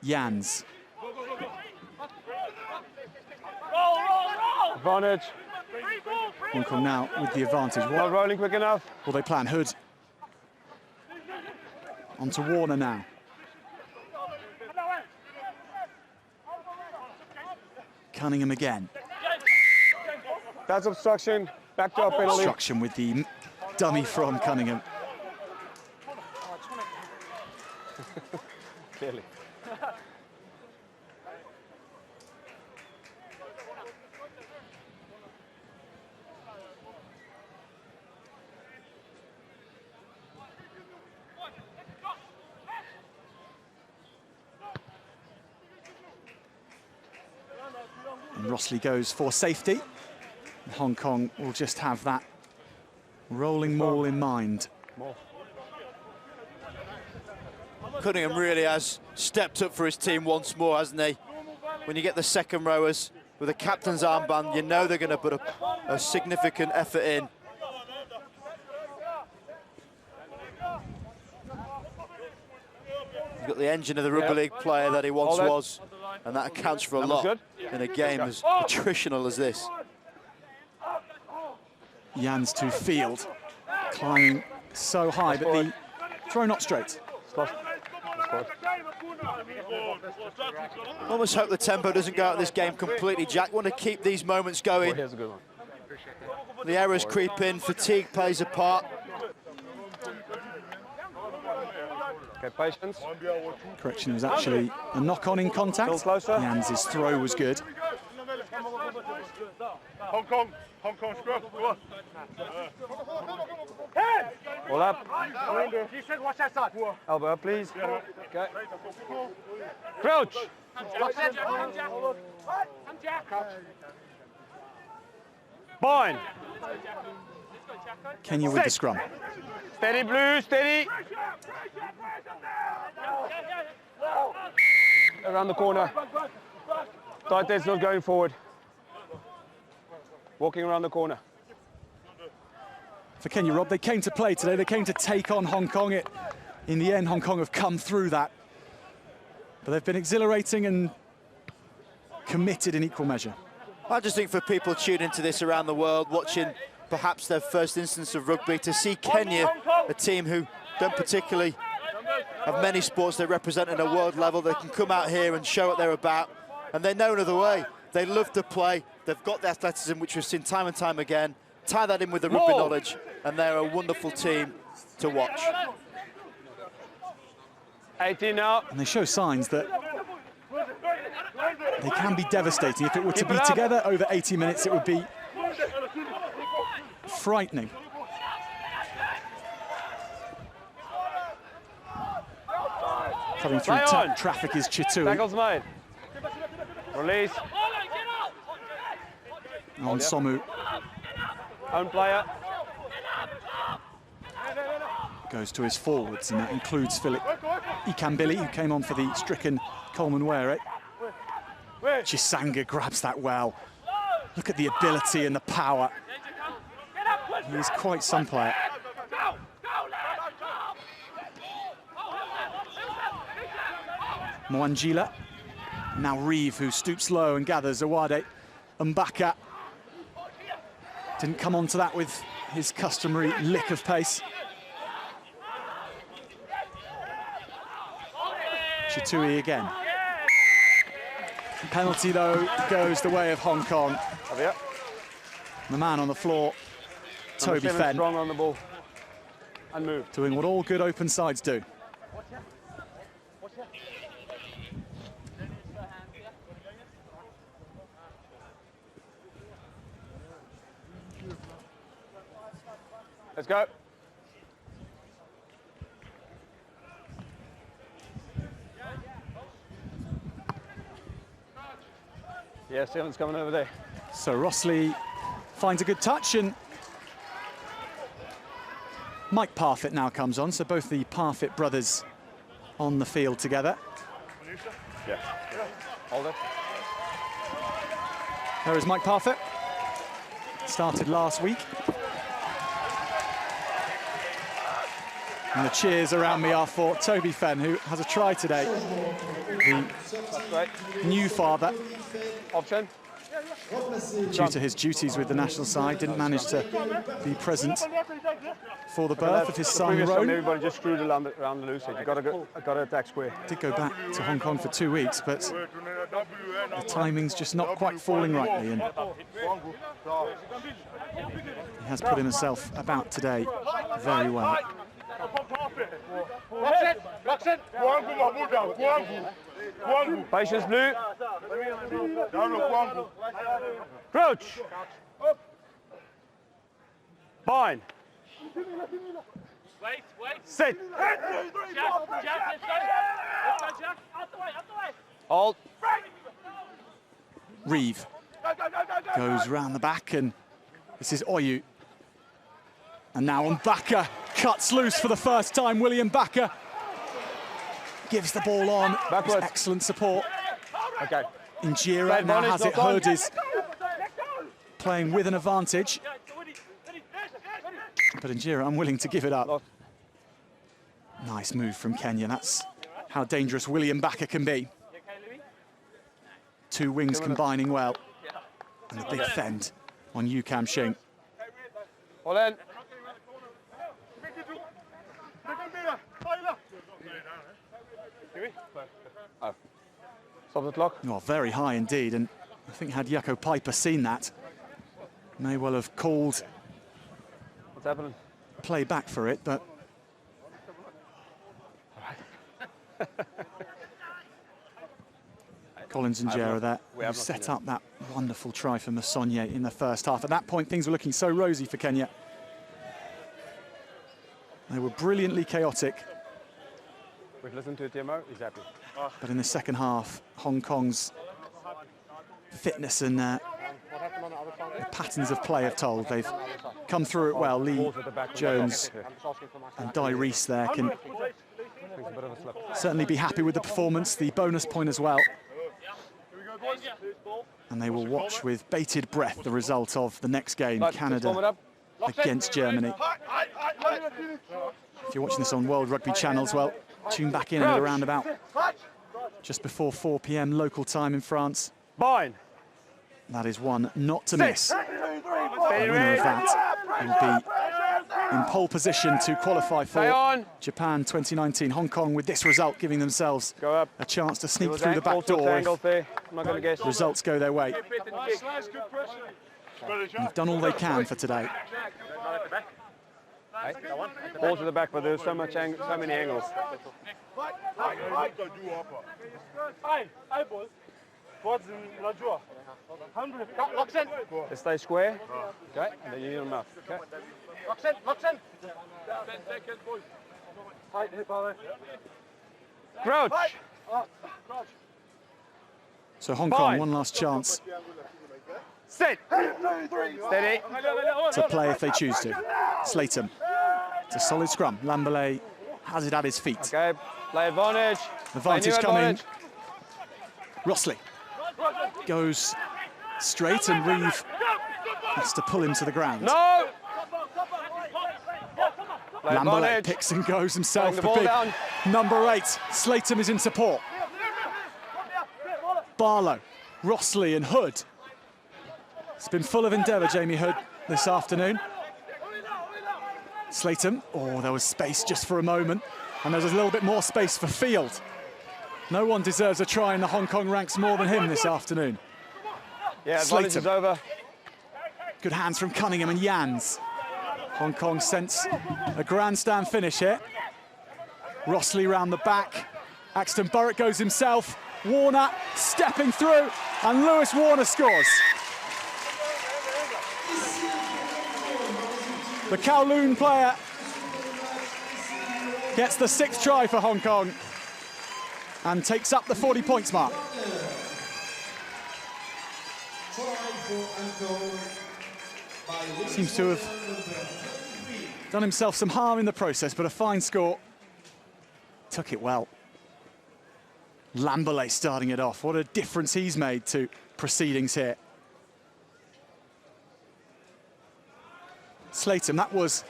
Jans. Advantage. Hong Kong now with the advantage. Not rolling quick enough. Will they plan? Hood. Onto Warner now. Cunningham again. That's obstruction. Back to our penalty. Obstruction with the dummy from Cunningham. Clearly. And Rossley goes for safety. Hong Kong will just have that rolling maul in mind. Cunningham really has stepped up for his team once more, hasn't he? When you get the second rowers with a captain's armband, you know they're going to put a significant effort in. He's got the engine of the rugby league player that he once was, and that accounts for a lot in a game as attritional as this. Jans to Field, climbing so high, but the throw not straight. Almost hope the tempo doesn't go out of this game completely, Jack. Want to keep these moments going. Here's a good one. The errors creep in, fatigue plays a part. Okay, patience. Correction, it was actually a knock-on in contact. Still closer. Jans' throw was good. Hong Kong scrum. Go on. All up. Elbow up, please. Okay. Crouch. Bind. Kenya with the scrum. Steady, Blue, steady. Around the corner. Tight head's not going forward. Walking around the corner. For Kenya, Rob, they came to play today. They came to take on Hong Kong. In the end, Hong Kong have come through that. But they've been exhilarating and committed in equal measure. I just think for people tuning into this around the world, watching perhaps their first instance of rugby, to see Kenya, a team who don't particularly have many sports they represent at a world level, they can come out here and show what they're about, and they know another way. They love to play, they've got the athleticism, which we've seen time and time again, tie that in with the rugby knowledge, and they're a wonderful team to watch. 18 now. And they show signs that they can be devastating. If it were to be together over 80 minutes, it would be frightening. Cutting through traffic is Chitui. Tackle's made. Release. On Somu. Own player. Goes to his forwards, and that includes Philip Ikambili, who came on for the stricken Coleman Ware. Chisanga grabs that well. Look at the ability and the power. He is quite some player. Mwangila. Now Reeve, who stoops low and gathers Awade. Mbaka didn't come onto that with his customary lick of pace. Chitui again. Penalty, though, goes the way of Hong Kong. The man on the floor, Toby Fenn, strong on the ball. And move. Doing what all good open sides do. Let's go. Yeah, Steven's coming over there. So Rossley finds a good touch, and Mike Parfitt now comes on. So both the Parfitt brothers on the field together. Yeah. Hold it. There is Mike Parfitt. Started last week. And the cheers around me are for Toby Fenn, who has a try today. The new father. Option. Due to his duties with the national side, didn't manage to be present for the birth of his son, Roan. Everybody just screwed around the loose edge. You got to attack square. Did go back to Hong Kong for 2 weeks, but the timing's just not quite falling rightly, and he has put himself about today very well. Patience, Blue. Crouch. Fine. Sit. Hold. Reeve goes round the back, and this is Oyu. And now Mbaka cuts loose for the first time. William Mbaka gives the ball on. Backwards. Excellent support. Okay. Injera now has it. Hood is playing with an advantage. But Injera unwilling to give it up. Nice move from Kenya. That's how dangerous William Mbaka can be. Two wings combining well. And a big fend on Yu Kam Shing. Hold in. Oh. Stop the clock. Oh, very high indeed, and I think had Jaco Piper seen that, may well have called What's happening? play back for it, but Collins and Jera there, who set up that wonderful try for Masonye in the first half. At that point, things were looking so rosy for Kenya. They were brilliantly chaotic. We've listened to Timo, he's happy. But in the second half, Hong Kong's fitness and the patterns of play have told. They've come through it well. Lee Jones and Di Reese there can certainly be happy with the performance, the bonus point as well. And they will watch with bated breath the result of the next game, Canada against Germany. If you're watching this on World Rugby channels, well, tune back in at around about just before 4 p.m. local time in France. That is one not to miss. The winner of that will be in pole position to qualify for Japan 2019. Hong Kong, with this result, giving themselves a chance to sneak through the back door if results go their way. They've done all they can for today. Ball to the back, but there's so many angles. They stay square, okay, and then you need them up, okay? Crouch! So Hong Kong, one last chance Sit! Steady! to play if they choose to. Slatham, it's a solid scrum. Lamberley has it at his feet. Okay, play advantage. Advantage coming. Rossley goes straight and Reeve has to pull him to the ground. No! Lamberley picks and goes himself. The big down. number 8. Slatham is in support. Barlow, Rossley and Hood. It's been full of endeavour, Jamie Hood, this afternoon. Slatham, oh, there was space just for a moment, and there's a little bit more space for Field. No one deserves a try in the Hong Kong ranks more than him this afternoon. Yeah, advantage is over. Good hands from Cunningham and Jans. Hong Kong sense a grandstand finish here. Rossley round the back. Axton Burrett goes himself. Warner stepping through, and Lewis Warner scores. The Kowloon player gets the 6th try for Hong Kong and takes up the 40 points mark. Seems to have done himself some harm in the process, but a fine score. Took it well. Lamberley starting it off. What a difference he's made to proceedings here. Slatham, that was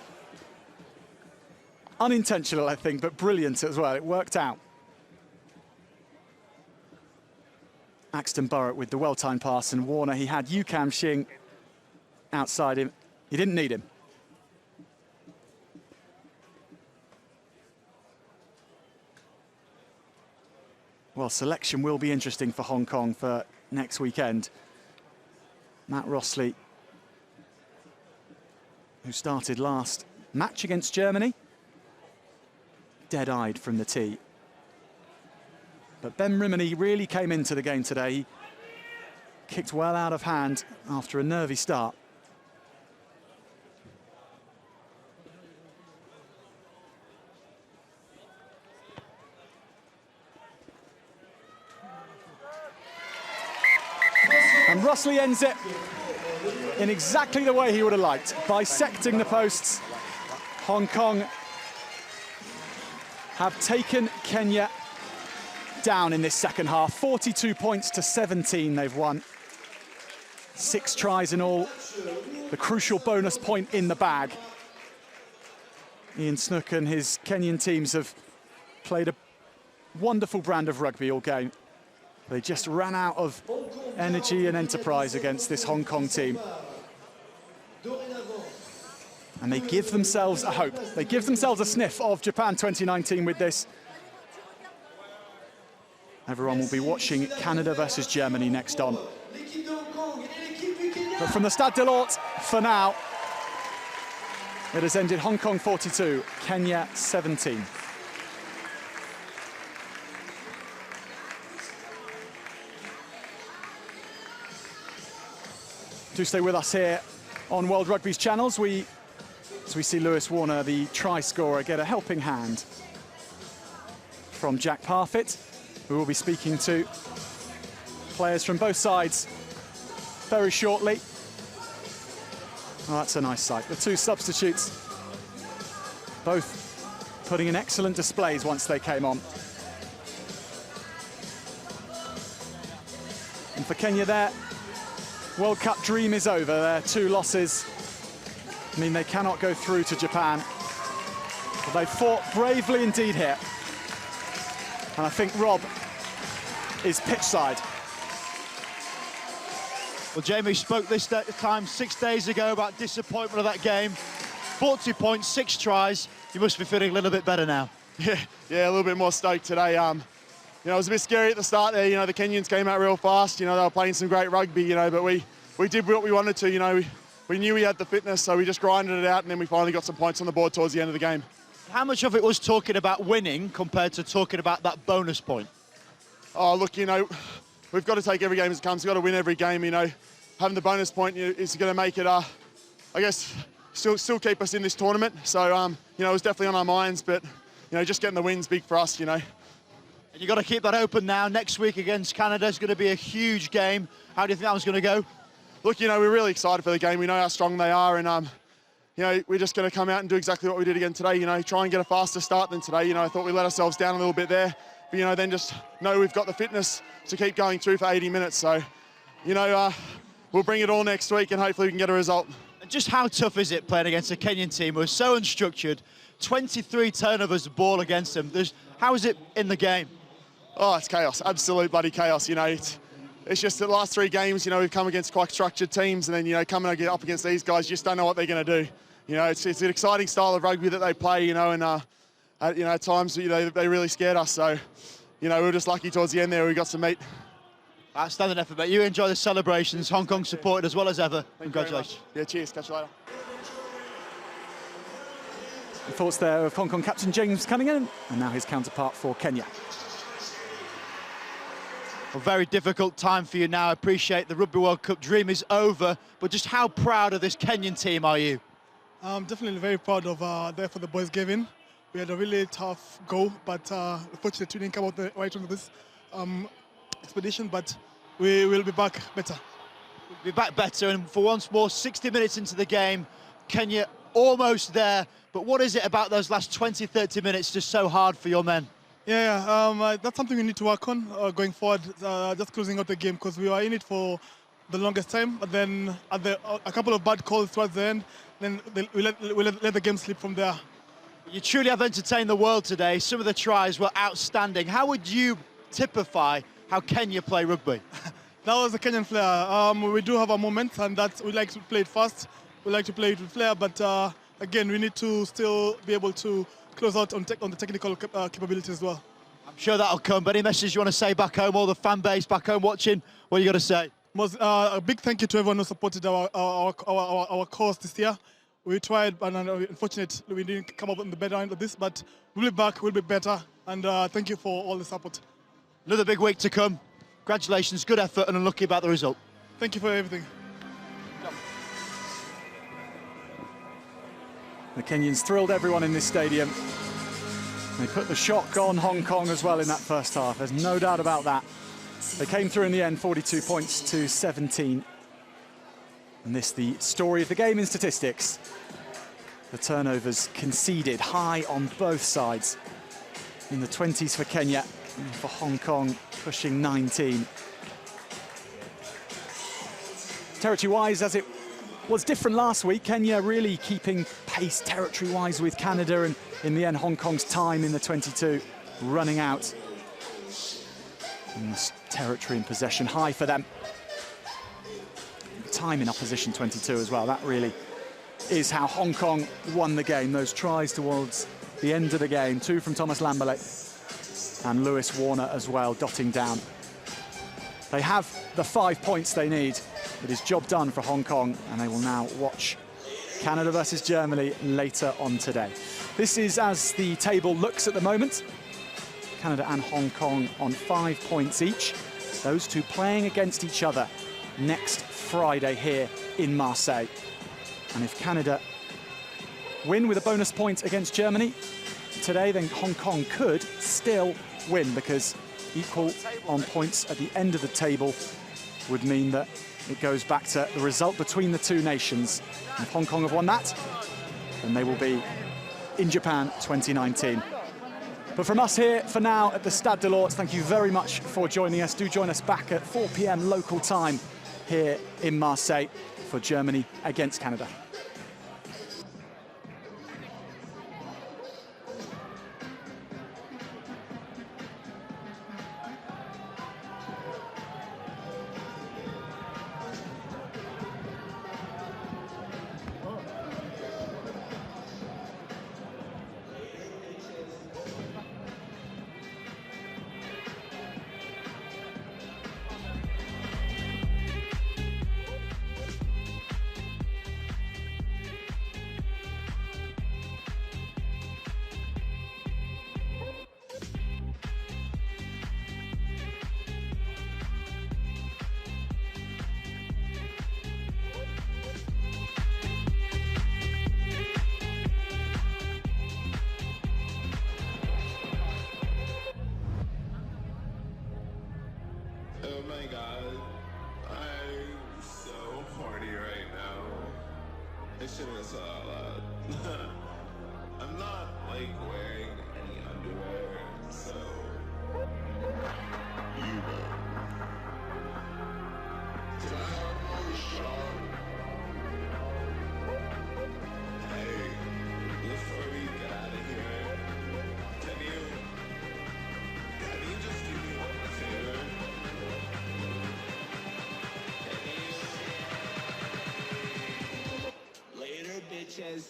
unintentional, I think, but brilliant as well. It worked out. Axton Burrett with the well-timed pass, and Warner, he had Yukam Shing outside him. He didn't need him. Well, selection will be interesting for Hong Kong for next weekend. Matt Rossley, who started last match against Germany, dead-eyed from the tee. But Ben Rimini really came into the game today. He kicked well out of hand after a nervy start. And Rossley ends it in exactly the way he would have liked, bisecting the posts. Hong Kong have taken Kenya down in this second half. 42 points to 17 they've won. 6 tries in all. The crucial bonus point in the bag. Ian Snook and his Kenyan teams have played a wonderful brand of rugby all game. They just ran out of energy and enterprise against this Hong Kong team. And they give themselves a hope. They give themselves a sniff of Japan 2019 with this. Everyone will be watching Canada versus Germany next on. But from the Stade de l'Hort, for now, it has ended Hong Kong 42, Kenya 17. Do stay with us here on World Rugby's channels. As we see Lewis Warner, the try scorer, get a helping hand from Jack Parfitt, who will be speaking to players from both sides very shortly. Oh, that's a nice sight. The two substitutes, both putting in excellent displays once they came on. And for Kenya there, World Cup dream is over. Their 2 losses mean they cannot go through to Japan. But they fought bravely indeed here. And I think Rob is pitch side. Well, Jamie spoke this time 6 days ago about disappointment of that game. 40 points, 6 tries. You must be feeling a little bit better now. Yeah, a little bit more stoked today. You know, it was a bit scary at the start there. You know, the Kenyans came out real fast. You know, they were playing some great rugby, you know, but we did what we wanted to. You know, we knew we had the fitness, so we just grinded it out, and then we finally got some points on the board towards the end of the game. How much of it was talking about winning compared to talking about that bonus point? Oh, look, you know, we've got to take every game as it comes. We've got to win every game, you know. Having the bonus point is going to make it, I guess, still keep us in this tournament. So, you know, it was definitely on our minds, but, you know, just getting the win's big for us, you know. And you've got to keep that open now. Next week against Canada is going to be a huge game. How do you think that one's going to go? Look, you know, we're really excited for the game. We know how strong they are, and, you know, we're just going to come out and do exactly what we did again today, you know, try and get a faster start than today. You know, I thought we let ourselves down a little bit there, but, you know, then just know we've got the fitness to keep going through for 80 minutes. So, you know, we'll bring it all next week, and hopefully we can get a result. And just how tough is it playing against a Kenyan team who are so unstructured, 23 turnovers of ball against them? How is it in the game? Oh, it's chaos, absolute bloody chaos. You know, it's just the last 3 games, you know, we've come against quite structured teams, and then, you know, coming up against these guys, you just don't know what they're going to do. You know, it's an exciting style of rugby that they play, you know, and, you know, at times, you know, they really scared us. So, you know, we were just lucky towards the end there, we got some meat. Outstanding effort, mate. You enjoy the celebrations. Hong Kong supported as well as ever. Congratulations. Yeah, cheers. Catch you later. The thoughts there of Hong Kong captain James Cunningham, and now his counterpart for Kenya. A very difficult time for you now. I appreciate the Rugby World Cup dream is over, but just how proud of this Kenyan team are you? I'm definitely very proud of the effort the boys gave in. We had a really tough goal, but unfortunately we didn't come out right on this expedition, but we will be back better. We'll be back better, and for once more, 60 minutes into the game, Kenya almost there, but what is it about those last 20, 30 minutes just so hard for your men? Yeah, that's something we need to work on going forward, just closing out the game, because we were in it for the longest time, but then a couple of bad calls towards the end, then we let the game slip from there. You truly have entertained the world today. Some of the tries were outstanding. How would you typify how Kenya play rugby? That was a Kenyan flair. We do have our moments, and we like to play it fast. We like to play it with flair, but again, we need to still be able to close out on the technical capability as well. I'm sure that'll come, but any message you want to say back home, all the fan base back home watching, what you got to say? A big thank you to everyone who supported our cause this year. We tried, but unfortunately we didn't come up on the better end of this, but we'll be back, we'll be better, and thank you for all the support. Another big week to come. Congratulations, good effort, and unlucky about the result. Thank you for everything. The Kenyans thrilled everyone in this stadium. They put the shock on Hong Kong as well in that first half. There's no doubt about that. They came through in the end, 42 points to 17. And this, the story of the game in statistics. The turnovers conceded high on both sides. In the 20s for Kenya, and for Hong Kong pushing 19. Territory-wise, as it was different last week, Kenya really keeping pace territory-wise with Canada, and in the end, Hong Kong's time in the 22 running out. And this territory in possession high for them. Time in opposition 22 as well. That really is how Hong Kong won the game. Those tries towards the end of the game, 2 from Thomas Lambele and Lewis Warner as well, dotting down. They have the 5 points they need. It is job done for Hong Kong, and they will now watch Canada versus Germany later on today. This is as the table looks at the moment. Canada and Hong Kong on 5 points each. Those two playing against each other next Friday here in Marseille. And if Canada win with a bonus point against Germany today, then Hong Kong could still win, because equal on points at the end of the table would mean that it goes back to the result between the two nations. If Hong Kong have won that, then they will be in Japan 2019. But from us here for now at the Stade de l'Ort, thank you very much for joining us. Do join us back at 4 p.m. local time here in Marseille for Germany against Canada. Oh my god, I'm so horny right now. I shouldn't have said that out loud. I'm not like wearing any underwear, so you know. Can I have another shot? Hey, before we get out of here, can you just do me one favor? Later, bitches.